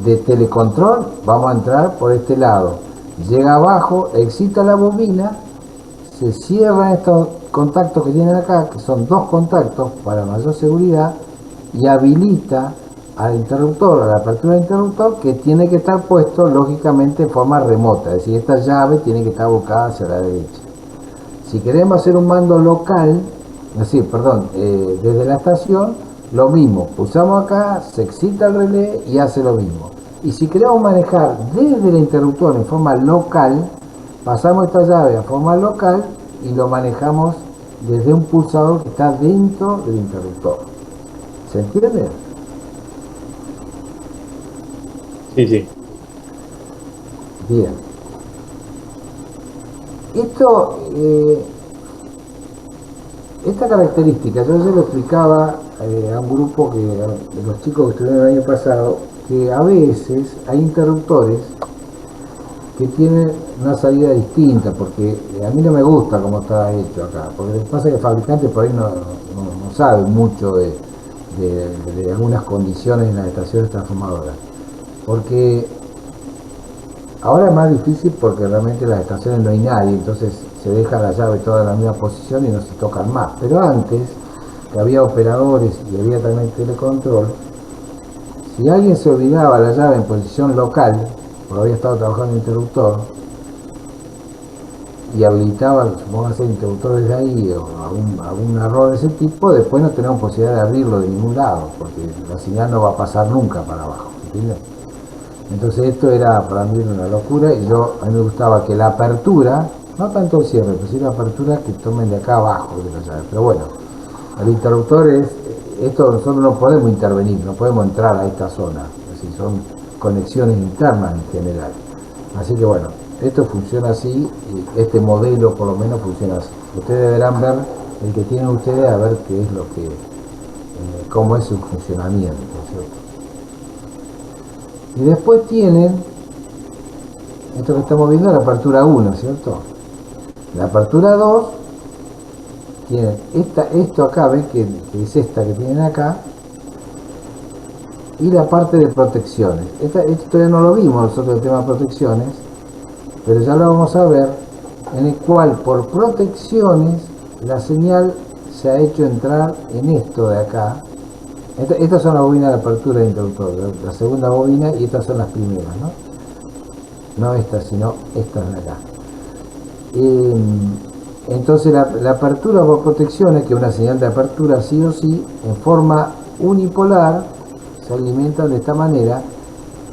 A: de telecontrol, vamos a entrar por este lado. Llega abajo, excita la bobina, se cierran estos contactos que tienen acá, que son 2 contactos para mayor seguridad, y habilita al interruptor, a la apertura del interruptor, que tiene que estar puesto lógicamente en forma remota, es decir, esta llave tiene que estar buscada hacia la derecha. Si queremos hacer un mando local, es decir, perdón, desde la estación, lo mismo, pulsamos acá, se excita el relé y hace lo mismo. Y si queremos manejar desde el interruptor en forma local, pasamos esta llave a forma local y lo manejamos desde un pulsador que está dentro del interruptor. ¿Se entiende?
B: Sí, sí.
A: Bien. Esto, esta característica, yo se lo explicaba a un grupo de los chicos que estuvieron el año pasado, que a veces hay interruptores que tienen una salida distinta, porque a mí no me gusta cómo está hecho acá, porque lo que pasa es que el fabricante por ahí no sabe mucho de algunas condiciones en las estaciones transformadoras, porque ahora es más difícil porque realmente en las estaciones no hay nadie, entonces se deja la llave toda en la misma posición y no se tocan más. Pero antes, que había operadores y había también telecontrol, si alguien se olvidaba la llave en posición local, porque había estado trabajando en interruptor, y habilitaba, supongamos, el interruptor desde ahí, o algún error de ese tipo, después no tenemos posibilidad de abrirlo de ningún lado, porque la señal no va a pasar nunca para abajo, ¿entiendes? Entonces esto era para mí una locura, y a mí me gustaba que la apertura, no tanto el cierre, pero sí la apertura, que tomen de acá abajo de la llave. Pero bueno, el interruptor esto nosotros no podemos intervenir, no podemos entrar a esta zona, es decir, son conexiones internas en general. Así que bueno, esto funciona así, y este modelo por lo menos funciona así. Ustedes deberán ver el que tienen ustedes, a ver qué es lo que, cómo es su funcionamiento, ¿cierto? Y después tienen esto que estamos viendo, la apertura 1, ¿cierto? La apertura 2 tienen esto acá, ven que es esta que tienen acá, y la parte de protecciones. Esto todavía no lo vimos nosotros, el tema de protecciones, pero ya lo vamos a ver, en el cual por protecciones la señal se ha hecho entrar en esto de acá. Estas son las bobinas de apertura de interruptor, la segunda bobina, y estas son las primeras, ¿no? No estas, sino estas de acá. Entonces la apertura por protecciones, que es una señal de apertura sí o sí, en forma unipolar, se alimentan de esta manera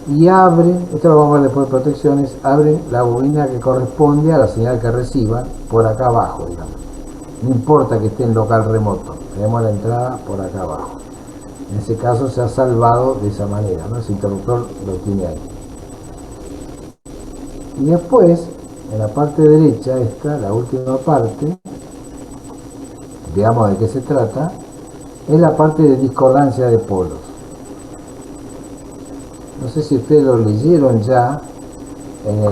A: y abren, esto lo vamos a ver después de protecciones, abren la bobina que corresponde a la señal que reciban por acá abajo, digamos. No importa que esté en local remoto, tenemos la entrada por acá abajo. En ese caso se ha salvado de esa manera, ¿no? Ese interruptor lo tiene ahí. Y después, en la parte derecha, la última parte, veamos de qué se trata, es la parte de discordancia de polos. No sé si ustedes lo leyeron ya en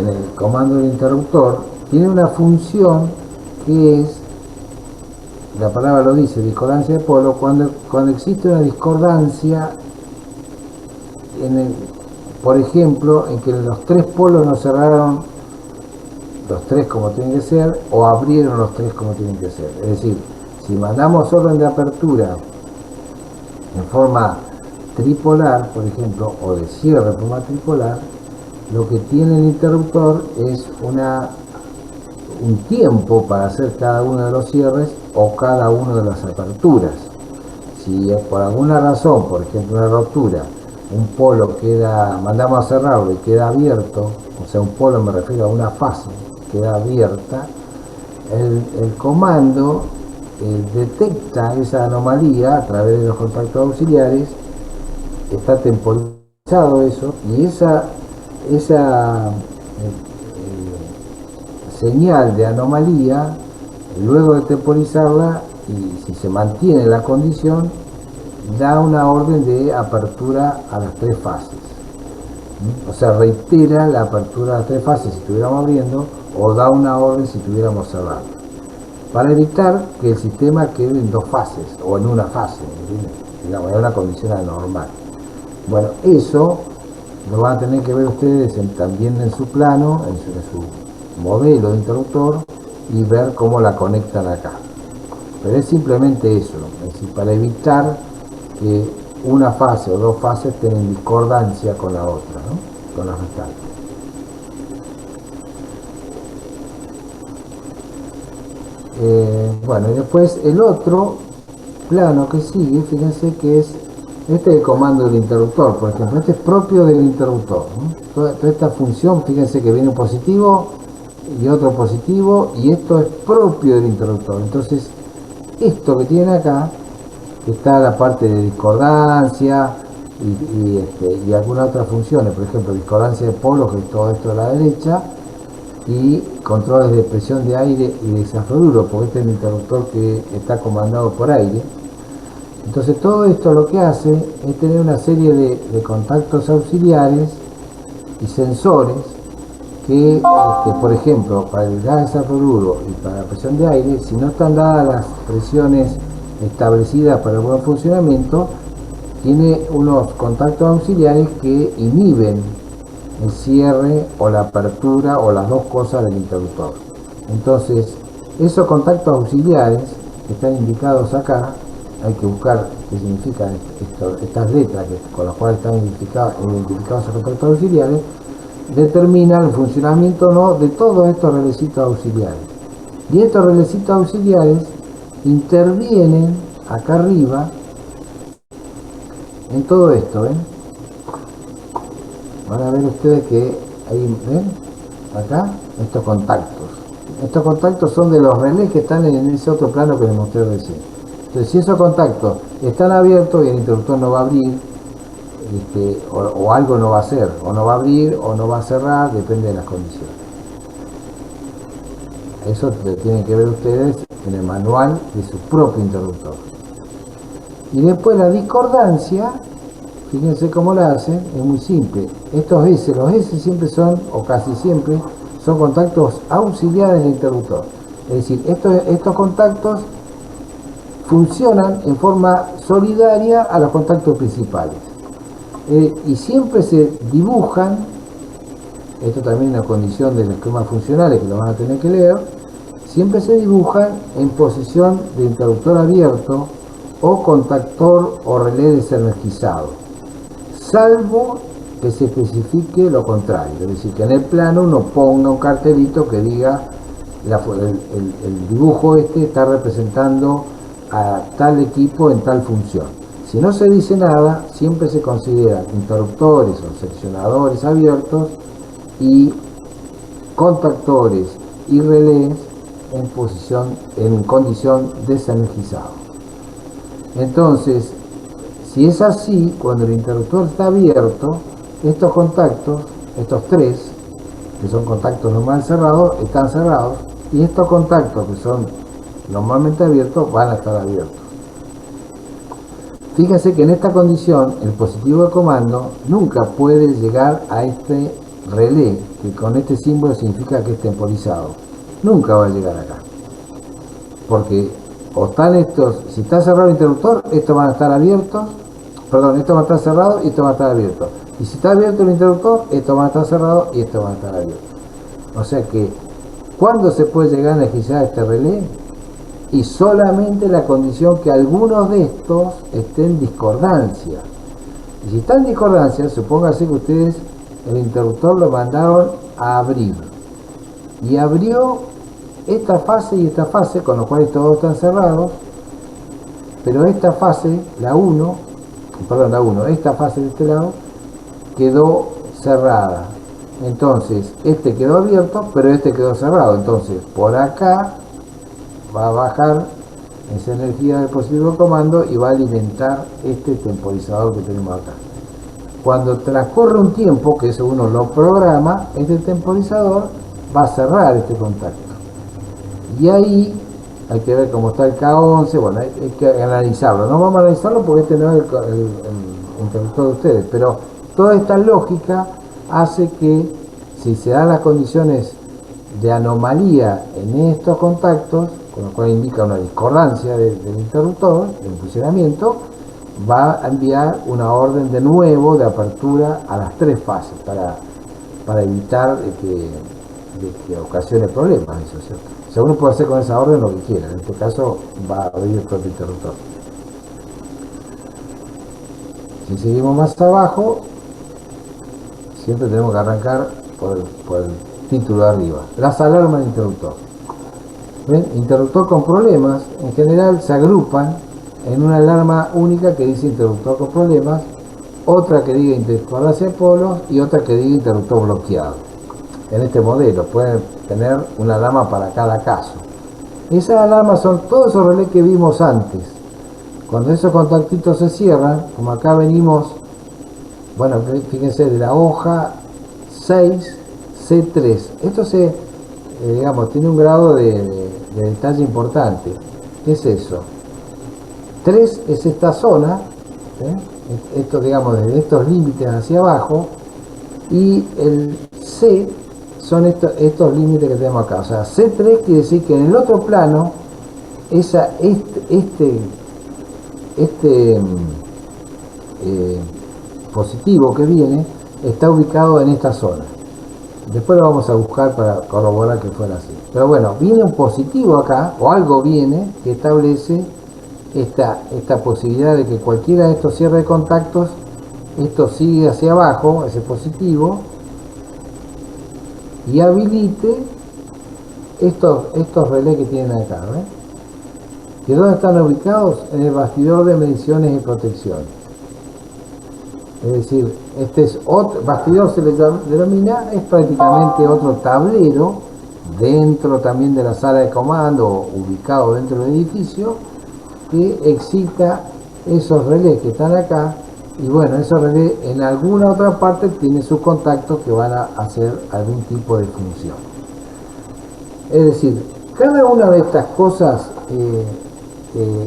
A: el comando del interruptor. Tiene una función que es, la palabra lo dice, discordancia de polo, cuando existe una discordancia, por ejemplo, en que los 3 polos no cerraron los 3 como tienen que ser, o abrieron los 3 como tienen que ser. Es decir, si mandamos orden de apertura en forma tripolar, por ejemplo, o de cierre en forma tripolar, lo que tiene el interruptor es un tiempo para hacer cada uno de los cierres o cada una de las aperturas. Si por alguna razón, por ejemplo una ruptura, un polo mandamos a cerrarlo y queda abierto, o sea, un polo me refiero a una fase, queda abierta, el comando detecta esa anomalía a través de los contactos auxiliares, está temporizado eso, y esa señal de anomalía, luego de temporizarla, y si se mantiene la condición, da una orden de apertura a las 3 fases. O sea, reitera la apertura a las 3 fases si estuviéramos abriendo, o da una orden si estuviéramos cerrando, para evitar que el sistema quede en 2 fases o en una fase, digamos, en una condición anormal. Bueno, eso lo van a tener que ver ustedes también en su plano, en su modelo de interruptor, y ver cómo la conectan acá. Pero es simplemente eso, es decir, para evitar que una fase o 2 fases tengan discordancia con la otra, ¿no? Con las restantes. Bueno, y después el otro plano que sigue, fíjense que es este el comando del interruptor, por ejemplo, este es propio del interruptor, ¿no? Toda esta función, fíjense que viene un positivo y otro positivo, y esto es propio del interruptor. Entonces, esto que tienen acá, que está la parte de discordancia y algunas otras funciones, por ejemplo, discordancia de polos, que es todo esto a la derecha, y controles de presión de aire y de desafloruro, porque este es el interruptor que está comandado por aire. Entonces todo esto lo que hace es tener una serie de contactos auxiliares y sensores que, por ejemplo, para el gas de desafloruro y para la presión de aire, si no están dadas las presiones establecidas para el buen funcionamiento, tiene unos contactos auxiliares que inhiben el cierre o la apertura o las dos cosas del interruptor. Entonces, esos contactos auxiliares que están indicados acá, hay que buscar qué significan estas letras con las cuales están identificados esos contactos auxiliares, determinan el funcionamiento o no de todos estos relecitos auxiliares. Y estos relecitos auxiliares intervienen acá arriba en todo esto, ¿ven? Van a ver ustedes que ahí, ¿ven? Acá, estos contactos. Estos contactos son de los relés que están en ese otro plano que les mostré recién. Entonces, si esos contactos están abiertos y el interruptor no va a abrir, o algo no va a hacer, o no va a abrir o no va a cerrar, depende de las condiciones. Eso tienen que ver ustedes en el manual de su propio interruptor. Y después la discordancia, fíjense cómo la hacen, es muy simple. Estos S, los S siempre son, o casi siempre, son contactos auxiliares del interruptor. Es decir, estos contactos funcionan en forma solidaria a los contactos principales. Y siempre se dibujan, esto también es una condición de los esquemas funcionales que lo van a tener que leer, siempre se dibujan en posición de interruptor abierto o contactor o relé desenergizado, salvo que se especifique lo contrario, es decir, que en el plano uno ponga un cartelito que diga el dibujo está representando a tal equipo en tal función. Si no se dice nada, siempre se consideran interruptores o seccionadores abiertos y contactores y relés en condición desenergizado. Entonces, si es así, cuando el interruptor está abierto, estos contactos, estos 3, que son contactos normal cerrados, están cerrados, y estos contactos que son normalmente abiertos van a estar abiertos. Fíjense que en esta condición el positivo de comando nunca puede llegar a este relé, que con este símbolo significa que es temporizado. Nunca va a llegar acá. Porque o están estos, si está cerrado el interruptor, estos van a estar abiertos, perdón, estos van a estar cerrados y estos van a estar abiertos. Y si está abierto el interruptor, estos van a estar cerrados y estos van a estar abiertos. O sea que, ¿cuándo se puede llegar a energizar este relé? Y solamente la condición que algunos de estos estén en discordancia. Y si está en discordancia, supóngase que ustedes el interruptor lo mandaron a abrir. Y abrió esta fase y esta fase, con lo cual estos dos están cerrados, pero esta fase, esta fase de este lado, quedó cerrada. Entonces, este quedó abierto, pero este quedó cerrado. Entonces, por acá va a bajar esa energía del positivo comando y va a alimentar este temporizador que tenemos acá. Cuando transcurre un tiempo, que eso uno lo programa, este temporizador va a cerrar este contacto. Y ahí hay que ver cómo está el K11, bueno, hay que analizarlo. No vamos a analizarlo porque este no es el interruptor de ustedes, pero toda esta lógica hace que si se dan las condiciones de anomalía en estos contactos, con lo cual indica una discordancia del interruptor, del funcionamiento, va a enviar una orden de nuevo de apertura a las 3 fases para evitar que ocasione problemas, eso es cierto. O sea, uno puede hacer con esa orden lo que quiera, en este caso va a abrir el propio interruptor. Si seguimos más abajo, siempre tenemos que arrancar por el título de arriba, las alarmas de interruptor. ¿Ven? Interruptor con problemas, en general se agrupan en una alarma única que dice interruptor con problemas, otra que diga discordancia de polos y otra que diga interruptor bloqueado. En este modelo pueden tener una alarma para cada caso. Esas alarmas son todos esos relés que vimos antes. Cuando esos contactitos se cierran, como acá venimos, bueno, fíjense, de la hoja 6, C3. Esto digamos, tiene un grado de detalle importante. ¿Qué es eso? 3 es esta zona, esto, digamos, desde estos límites hacia abajo, y el C son estos límites que tenemos acá. O sea, C3 quiere decir que en el otro plano, positivo que viene está ubicado en esta zona. Después lo vamos a buscar para corroborar que fuera así. Pero bueno, viene un positivo acá, o algo viene que establece esta posibilidad de que cualquiera de estos cierres de contactos, esto sigue hacia abajo, ese positivo, y habilite estos relés que tienen acá, ¿ves? ¿Que dónde están ubicados? En el bastidor de mediciones y protección. Es decir, este es otro bastidor, se le denomina, es prácticamente otro tablero dentro también de la sala de comando, ubicado dentro del edificio, que excita esos relés que están acá. Y bueno, esos relés en alguna otra parte tienen sus contactos que van a hacer algún tipo de función. Es decir, cada una de estas cosas,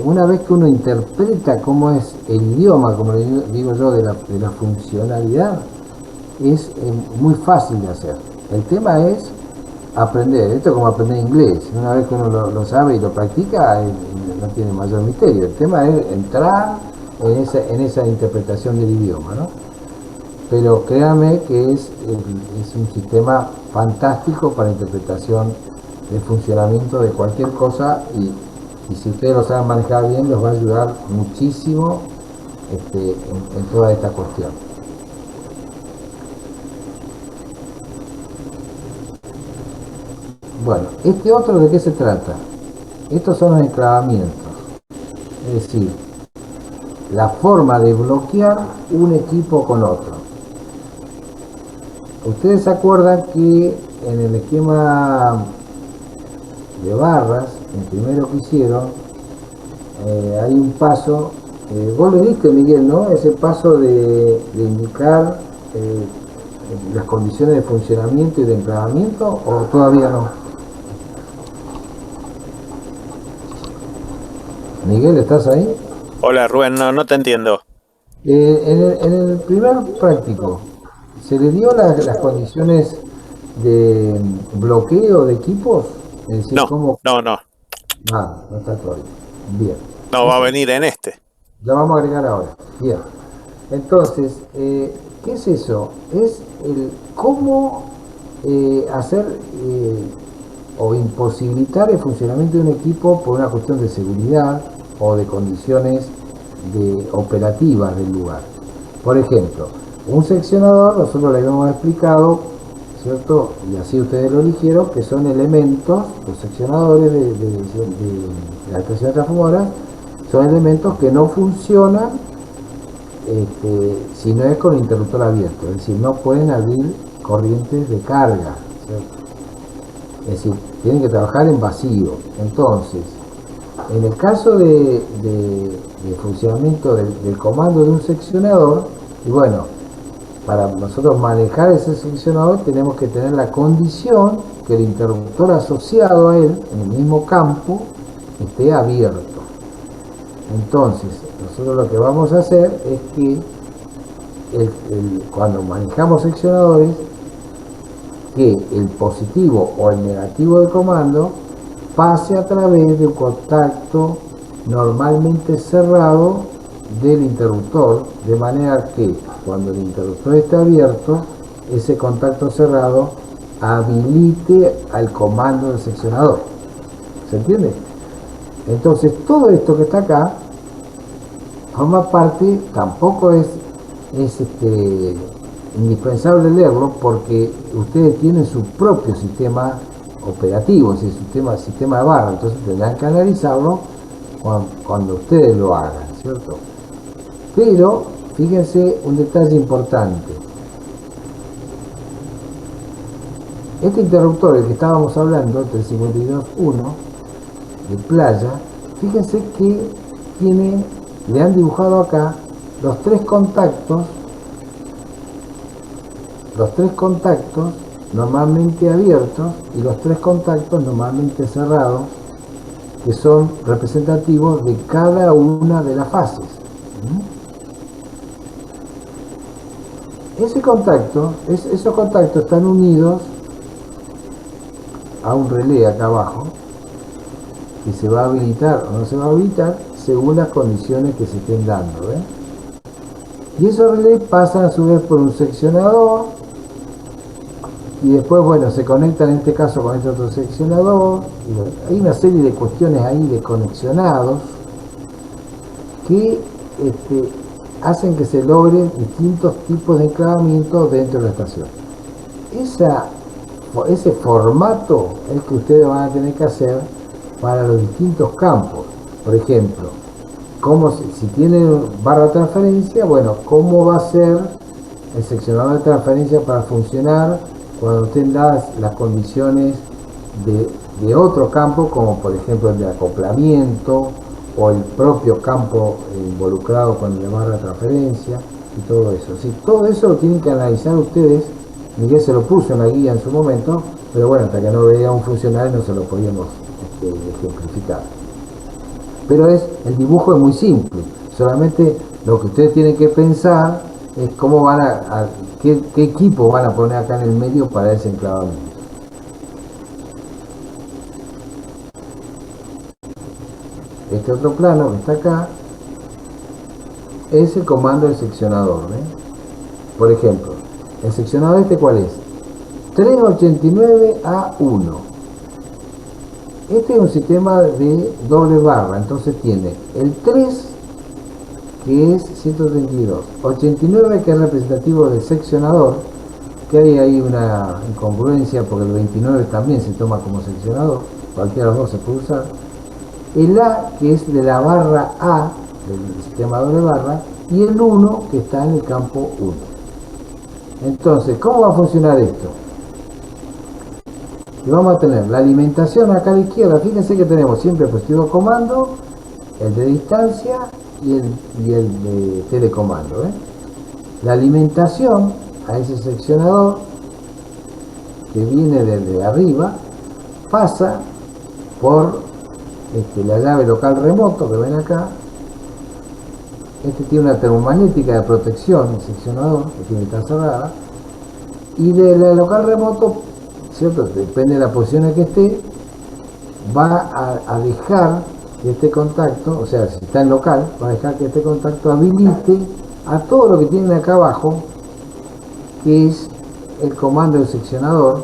A: una vez que uno interpreta cómo es el idioma, como le digo yo, de la funcionalidad, es muy fácil de hacer. El tema es aprender. Esto es como aprender inglés. Una vez que uno lo sabe y lo practica, no tiene mayor misterio. El tema es entrar en esa interpretación del idioma, ¿no? Pero créanme que es un sistema fantástico para interpretación del funcionamiento de cualquier cosa, y si ustedes lo saben manejar bien, los va a ayudar muchísimo en toda esta cuestión. Bueno, este otro, ¿de qué se trata? Estos son los enclavamientos, es decir, la forma de bloquear un equipo con otro. Ustedes se acuerdan que en el esquema de barras, el primero que hicieron, hay un paso, vos le diste, Miguel, ¿no? Ese paso de indicar las condiciones de funcionamiento y de enclavamiento, ¿o todavía no? Miguel, ¿estás ahí?
G: Hola Rubén, no te entiendo.
A: En el primer práctico, ¿se le dio las condiciones de bloqueo de equipos? Es decir,
G: No,
A: ¿cómo?
G: no.
A: No está todavía. Bien.
G: No va a venir en este.
A: Lo vamos a agregar ahora. Bien. Entonces, ¿qué es eso? Es el cómo hacer o imposibilitar el funcionamiento de un equipo por una cuestión de seguridad o de condiciones operativas del lugar. Por ejemplo, un seccionador, nosotros le habíamos explicado, ¿cierto? Y así ustedes lo eligieron, que son elementos, los seccionadores de la estación transformadora, son elementos que no funcionan si no es con el interruptor abierto, es decir, no pueden abrir corrientes de carga, ¿cierto? Es decir, tienen que trabajar en vacío. Entonces, en el caso de funcionamiento del comando de un seccionador, y bueno, para nosotros manejar ese seccionador tenemos que tener la condición que el interruptor asociado a él, en el mismo campo, esté abierto. Entonces, nosotros lo que vamos a hacer es que cuando manejamos seccionadores, que el positivo o el negativo del comando pase a través de un contacto normalmente cerrado del interruptor, de manera que cuando el interruptor esté abierto, ese contacto cerrado habilite al comando del seccionador. ¿Se entiende? Entonces todo esto que está acá forma parte, tampoco es indispensable leerlo, porque ustedes tienen su propio sistema operativo, es decir, sistema de barra, entonces tendrán que analizarlo cuando ustedes lo hagan, ¿cierto? Pero fíjense un detalle importante. Este interruptor, el que estábamos hablando, 352.1 de playa, fíjense que le han dibujado acá los tres contactos normalmente abiertos y los tres contactos normalmente cerrados, que son representativos de cada una de las fases. Esos contactos están unidos a un relé acá abajo, que se va a habilitar o no se va a habilitar según las condiciones que se estén dando, ¿ven? Y esos relés pasan a su vez por un seccionador, y después, bueno, se conectan en este caso con este otro seccionador, y bueno, hay una serie de cuestiones ahí de conexionados que hacen que se logren distintos tipos de enclavamiento dentro de la estación. Ese formato es el que ustedes van a tener que hacer para los distintos campos. Por ejemplo, si tienen barra de transferencia, bueno, cómo va a ser el seccionador de transferencia para funcionar cuando estén dadas las condiciones de otro campo, como por ejemplo el de acoplamiento o el propio campo involucrado con la barra de transferencia y todo eso. Sí, todo eso lo tienen que analizar ustedes. Miguel se lo puso en la guía en su momento, pero bueno, hasta que no veía un funcionario no se lo podíamos ejemplificar. Pero el dibujo es muy simple, solamente lo que ustedes tienen que pensar es cómo qué equipo van a poner acá en el medio para ese enclavamiento. Este otro plano que está acá es el comando del seccionador, ¿ven? Por ejemplo, el seccionador ¿cuál es? 389A1. Este es un sistema de doble barra, entonces tiene el 3, que es 132, 89, que es representativo del seccionador, que hay ahí una incongruencia porque el 29 también se toma como seccionador, cualquiera de los dos se puede usar. El A, que es de la barra A del sistema doble barra, y el 1, que está en el campo 1. Entonces, ¿cómo va a funcionar esto? Y vamos a tener la alimentación acá a la izquierda. Fíjense que tenemos siempre el positivo comando, el de distancia y el de telecomando, ¿eh? La alimentación a ese seccionador que viene desde arriba pasa por la llave local remoto que ven acá. Tiene una termomagnética de protección, el seccionador, que tiene que estar cerrada, y de la local remoto, ¿cierto? Depende de la posición en que esté, va a dejar que este contacto, o sea, si está en local, va a dejar que este contacto habilite a todo lo que tienen acá abajo, que es el comando del seccionador,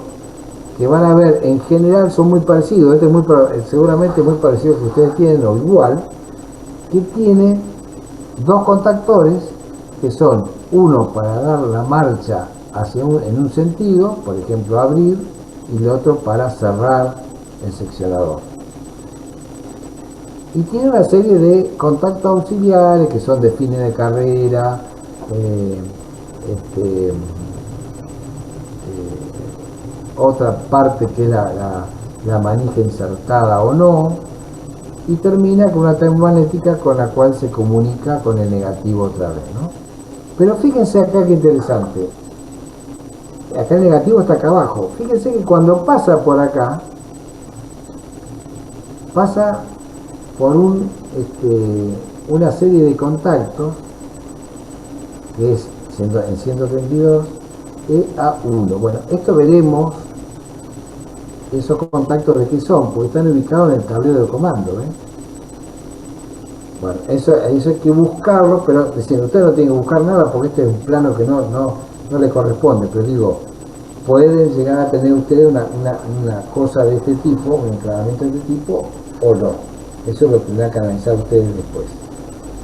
A: que van a ver, en general son muy parecidos, seguramente muy parecido al que ustedes tienen, o igual, que tiene dos contactores, que son uno para dar la marcha en un sentido, por ejemplo abrir, y el otro para cerrar el seccionador. Y tiene una serie de contactos auxiliares que son de fines de carrera, otra parte que es la manija insertada o no, y termina con una termomagnética con la cual se comunica con el negativo otra vez, ¿no? Pero fíjense acá qué interesante. Acá el negativo está acá abajo. Fíjense que cuando pasa por acá, pasa por una serie de contactos que es en 132 EA1. Bueno, esto veremos esos contactos de qué son, porque están ubicados en el tablero de comando. Bueno, eso hay que buscarlo, pero diciendo, usted no tiene que buscar nada porque este es un plano que no le corresponde, pero digo, pueden llegar a tener ustedes una cosa de este tipo, un enclavamiento de este tipo, o no. Eso lo tendrán que analizar ustedes después.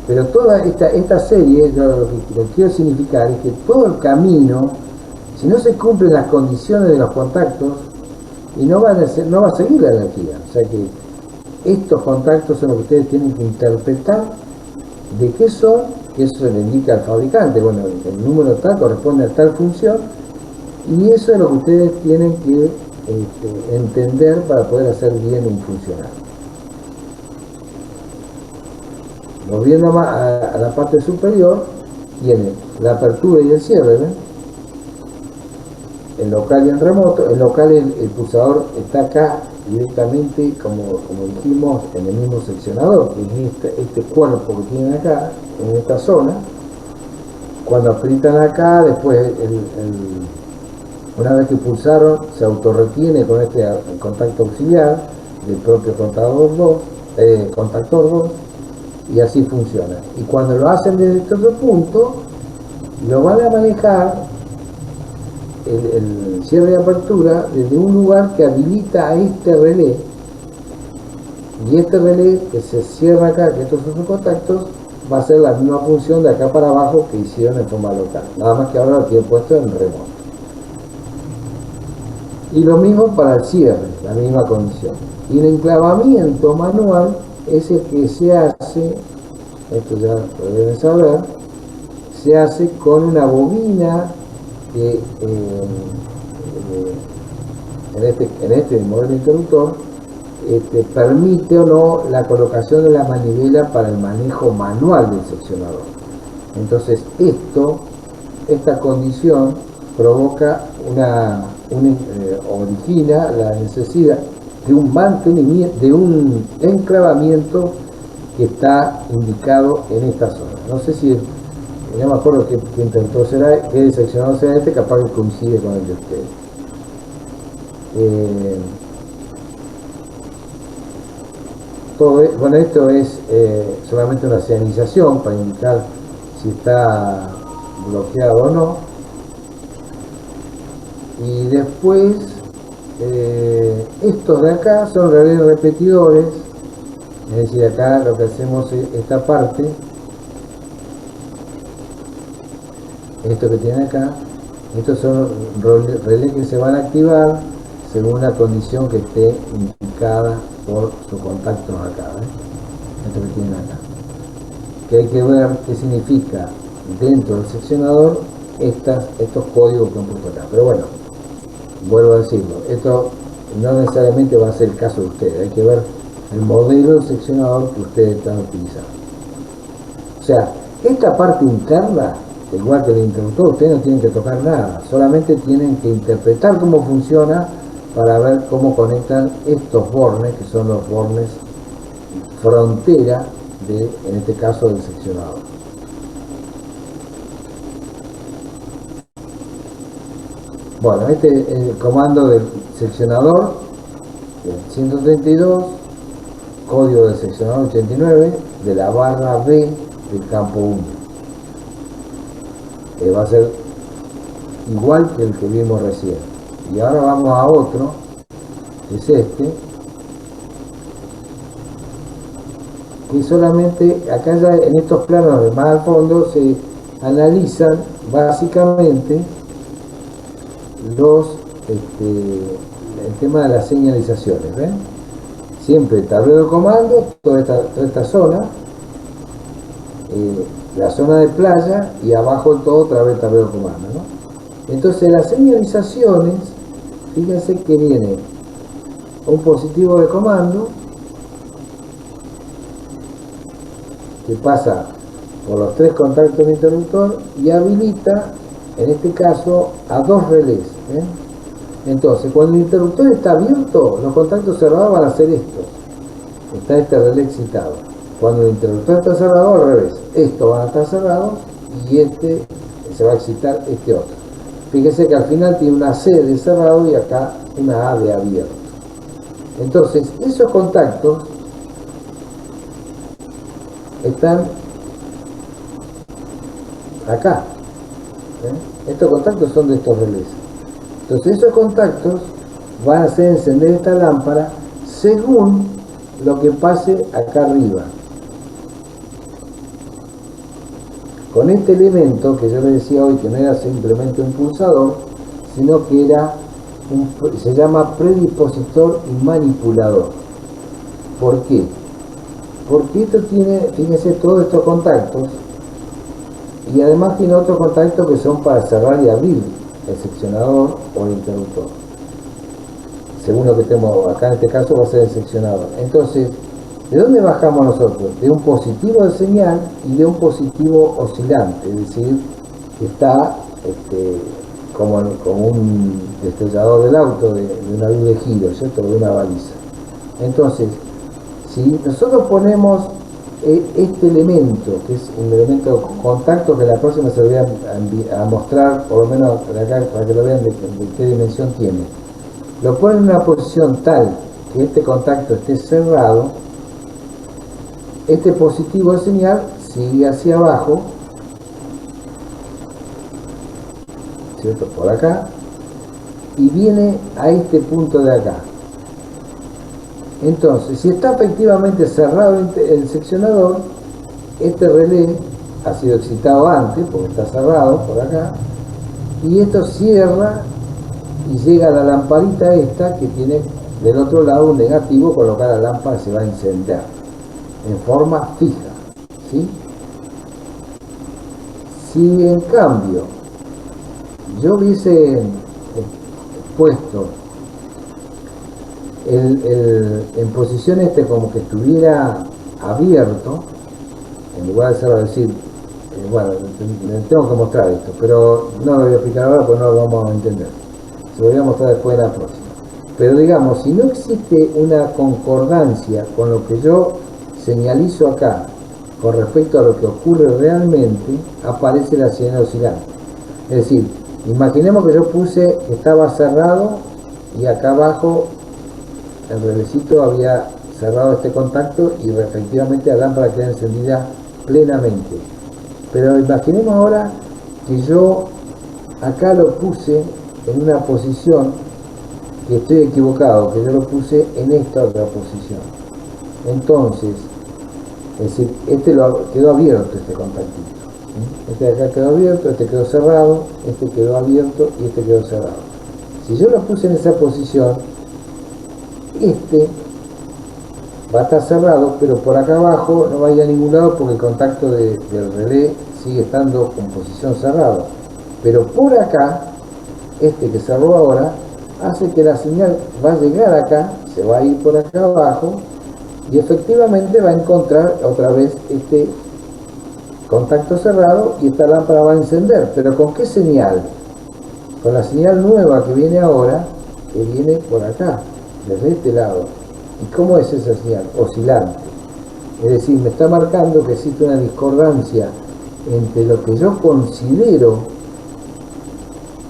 A: Pero toda esta serie, lo que quiero significar es que todo el camino, si no se cumplen las condiciones de los contactos, y no va a seguir la energía. O sea que estos contactos son los que ustedes tienen que interpretar de qué son, que eso se le indica al fabricante. Bueno, el número tal corresponde a tal función, y eso es lo que ustedes tienen que entender para poder hacer bien un funcional. Volviendo a la parte superior, tiene la apertura y el cierre, ¿ven? En local y en remoto. En local el pulsador está acá directamente, como dijimos, en el mismo seccionador, que es este cuerpo que tienen acá, en esta zona. Cuando aprietan acá, después una vez que pulsaron, se autorretiene con este contacto auxiliar del propio contactor 2, y así funciona. Y cuando lo hacen desde este otro punto, lo van a manejar el cierre de apertura desde un lugar que habilita a este relé, y este relé que se cierra acá, que estos son sus contactos, va a ser la misma función de acá para abajo que hicieron en forma local, nada más que ahora lo tiene puesto en remoto. Y lo mismo para el cierre, la misma condición. Y el enclavamiento manual es el que se hace, esto ya lo deben saber, se hace con una bobina que en este modelo interruptor permite o no la colocación de la manivela para el manejo manual del seccionador. Entonces esta condición provoca origina la necesidad de un mantenimiento, de un enclavamiento que está indicado en esta zona. No sé si, no me acuerdo qué intentó será, qué seccionador será este, capaz que coincide con el de ustedes. Bueno, esto es solamente una señalización para indicar si está bloqueado o no. Y después estos de acá son relés repetidores, es decir, acá lo que hacemos es esta parte, esto que tiene acá, estos son relés que se van a activar según la condición que esté indicada por sus contactos acá, esto que tienen acá, que hay que ver qué significa dentro del seccionador estos códigos que han puesto acá. Pero bueno, vuelvo a decirlo, esto no necesariamente va a ser el caso de ustedes, hay que ver el modelo del seccionador que ustedes están utilizando. O sea, esta parte interna, igual que el interruptor, ustedes no tienen que tocar nada, solamente tienen que interpretar cómo funciona para ver cómo conectan estos bornes, que son los bornes frontera en este caso, del seccionador. Bueno, este es el comando del seccionador, el 132, código del seccionador 89, de la barra B del campo 1. Que va a ser igual que el que vimos recién. Y ahora vamos a otro, que es este, que solamente acá ya en estos planos más al fondo se analizan básicamente el tema de las señalizaciones, ¿ven? Siempre tablero de comando, toda esta zona, la zona de playa, y abajo todo otra vez tablero de comando, ¿no? Entonces las señalizaciones, fíjense que viene un positivo de comando que pasa por los 3 contactos del interruptor y habilita, en este caso, a 2 relés. Entonces, cuando el interruptor está abierto, los contactos cerrados van a ser estos. está este relé excitado. Cuando el interruptor está cerrado, al revés. Estos van a estar cerrados y este se va a excitar este otro. Fíjese que al final tiene una C de cerrado y acá una A de abierto. Entonces, esos contactos están acá. Estos contactos son de estos relés. Entonces, esos contactos van a hacer encender esta lámpara según lo que pase acá arriba. Con este elemento que yo les decía hoy, que no era simplemente un pulsador, sino que era se llama predispositor y manipulador. ¿Por qué? Porque esto tiene, fíjense, todos estos contactos, y además tiene otros contactos que son para cerrar y abrir el seccionador o el interruptor. Según lo que tenemos acá, en este caso va a ser el seccionador. Entonces, ¿de dónde bajamos nosotros? De un positivo de señal y de un positivo oscilante, es decir, que está como un destellador del auto, de una luz de giro, ¿cierto? De una baliza. Entonces, si nosotros ponemos este elemento, que es un elemento de contacto, que la próxima se lo voy a mostrar, por lo menos para acá, para que lo vean de qué dimensión tiene, lo ponen en una posición tal que este contacto esté cerrado, este positivo de señal sigue hacia abajo, ¿cierto? Por acá, y viene a este punto de acá. Entonces, si está efectivamente cerrado el seccionador, este relé ha sido excitado antes, porque está cerrado por acá, y esto cierra y llega a la lamparita esta que tiene del otro lado un negativo, con lo cual la lámpara se va a encender en forma fija, ¿sí? Si en cambio yo hubiese puesto en posición como que estuviera abierto, en lugar de ser, decir, bueno, tengo que mostrar esto, pero no lo voy a explicar ahora porque no lo vamos a entender. Se lo voy a mostrar después en la próxima. Pero digamos, si no existe una concordancia con lo que yo señalizo acá con respecto a lo que ocurre realmente, aparece la señal oscilante. Es decir, imaginemos que yo puse, estaba cerrado y acá abajo el relecito había cerrado este contacto y efectivamente la lámpara queda encendida plenamente. Pero imaginemos ahora que yo acá lo puse en una posición que estoy equivocado, que yo lo puse en esta otra posición. Entonces, es decir, quedó abierto este contactito. Este de acá quedó abierto, este quedó cerrado, este quedó abierto y este quedó cerrado. Si yo lo puse en esa posición, este va a estar cerrado, pero por acá abajo no va a ir a ningún lado porque el contacto del relé sigue estando con posición cerrada. Pero por acá, este que cerró ahora, hace que la señal va a llegar acá, se va a ir por acá abajo y efectivamente va a encontrar otra vez este contacto cerrado y esta lámpara va a encender. ¿Pero con qué señal? Con la señal nueva que viene ahora, que viene por acá, desde este lado. ¿Y cómo es esa señal? Oscilante. Es decir, me está marcando que existe una discordancia entre lo que yo considero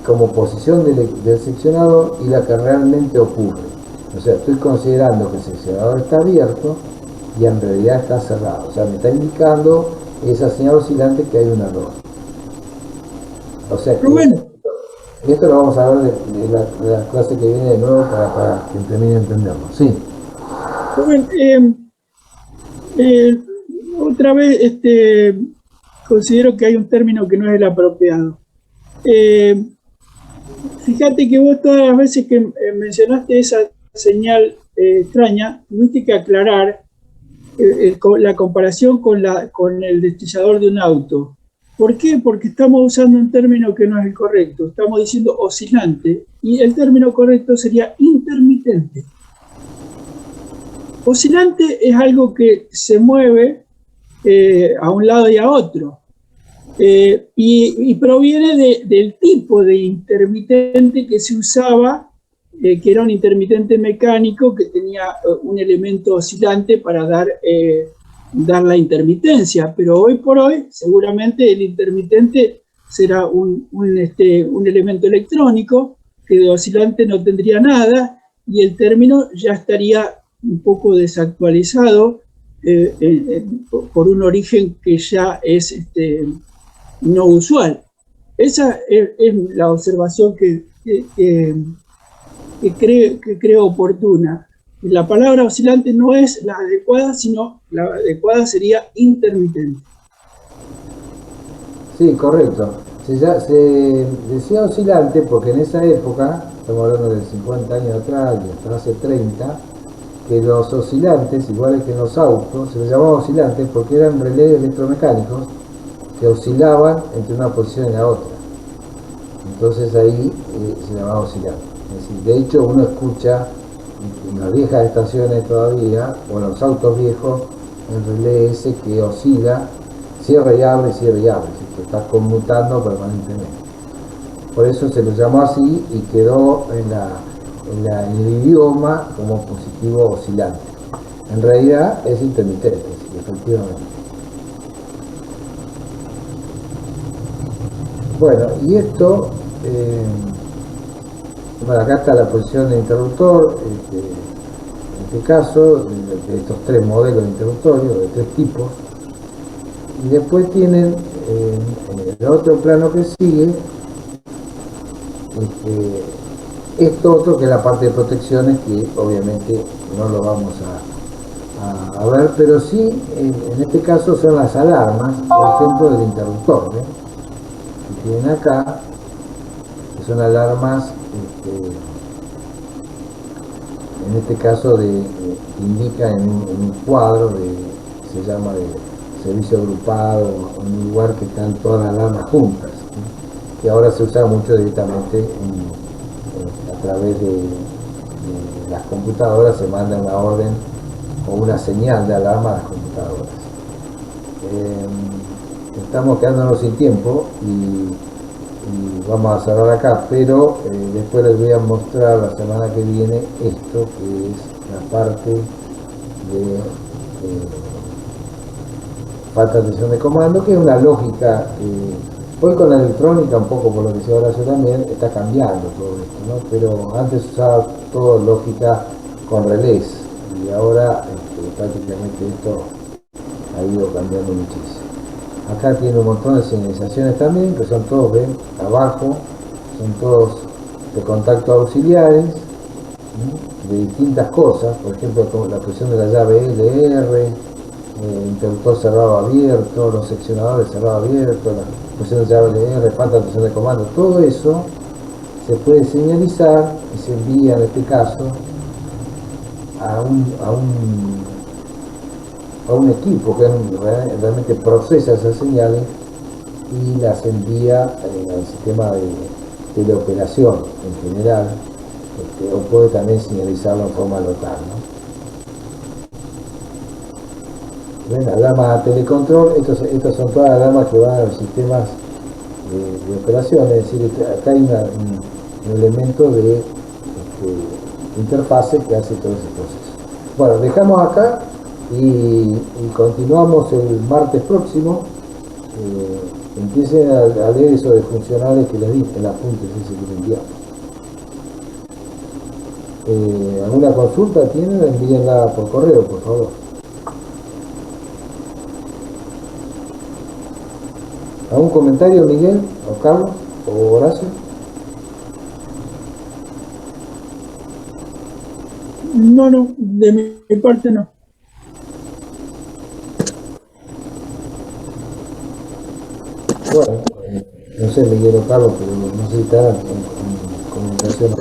A: como posición del seccionador y la que realmente ocurre. O sea, estoy considerando que el seccionador está abierto y en realidad está cerrado. O sea, me está indicando esa señal oscilante que hay un error. O sea, que y esto lo vamos a ver de la clase que viene de nuevo para que termine de entenderlo. Sí.
H: Otra vez considero que hay un término que no es el apropiado. Fíjate que vos todas las veces que mencionaste esa señal extraña, tuviste que aclarar la comparación con el destellador de un auto. ¿Por qué? Porque estamos usando un término que no es el correcto. Estamos diciendo oscilante y el término correcto sería intermitente. Oscilante es algo que se mueve a un lado y a otro. Y proviene del tipo de intermitente que se usaba que era un intermitente mecánico que tenía un elemento oscilante para dar la intermitencia, pero hoy por hoy seguramente el intermitente será un elemento electrónico que de oscilante no tendría nada y el término ya estaría un poco desactualizado por un origen que ya es no usual. Esa es la observación que creo oportuna. La palabra oscilante no es la adecuada, sino la adecuada sería intermitente.
A: Sí, correcto. Se decía oscilante porque en esa época, estamos hablando de 50 años atrás y hasta hace 30, que los oscilantes, iguales que en los autos, se les llamaba oscilantes porque eran relés electromecánicos que oscilaban entre una posición y la otra. Entonces ahí se llamaba oscilante. Es decir, de hecho uno escucha en las viejas estaciones todavía, o en los autos viejos, el relé ese que oscila, cierra y abre, que está conmutando permanentemente. Por eso se lo llamó así y quedó en el idioma como positivo oscilante. En realidad es intermitente, sí, efectivamente. Bueno, y esto, bueno, acá está la posición del interruptor, en este caso, de estos tres modelos de interruptorios, de tres tipos. Y después tienen el otro plano que sigue, esto otro que es la parte de protecciones, que obviamente no lo vamos a ver, pero sí, en este caso son las alarmas, por ejemplo, del interruptor, ¿eh? Que tienen acá, que son alarmas, en este caso indica en un cuadro, se llama de servicio agrupado, un lugar que están todas las alarmas juntas, ¿sí? Que ahora se usa mucho directamente a través de las computadoras, se manda una orden o una señal de alarma a las computadoras. Estamos quedándonos sin tiempo y vamos a cerrar acá, pero después les voy a mostrar la semana que viene esto, que es la parte de falta de atención de comando, que es una lógica hoy con la electrónica, un poco por lo que se ahora también, está cambiando todo esto, ¿no? Pero antes usaba todo lógica con relés y ahora prácticamente esto ha ido cambiando muchísimo. Acá tiene un montón de señalizaciones también, que son todos, ven, abajo, son todos de contacto auxiliares, ¿sí? De distintas cosas, por ejemplo, como la posición de la llave LR, interruptor cerrado abierto, los seccionadores cerrado abierto, la posición de llave LR, falta de atención de comando, todo eso se puede señalizar y se envía en este caso a un equipo que realmente procesa esas señales y las envía al sistema de teleoperación en general, o puede también señalizarlo en forma local, ¿no? ¿Ven? Alarma telecontrol, estos son todas las alarmas que van a los sistemas de operación, es decir, acá hay un elemento de interfase que hace todo ese proceso. Bueno, dejamos acá y continuamos el martes próximo. Empiecen a leer eso de funcionales que les di, el apunte ese que les enviamos. ¿Alguna consulta tienen? Envíenla por correo, por favor. ¿Algún comentario, Miguel, o Carlos, o Horacio?
H: No, de mi parte no.
A: Bueno, no sé, Miguel o Carlos, pero no sé si estarán en comunicación.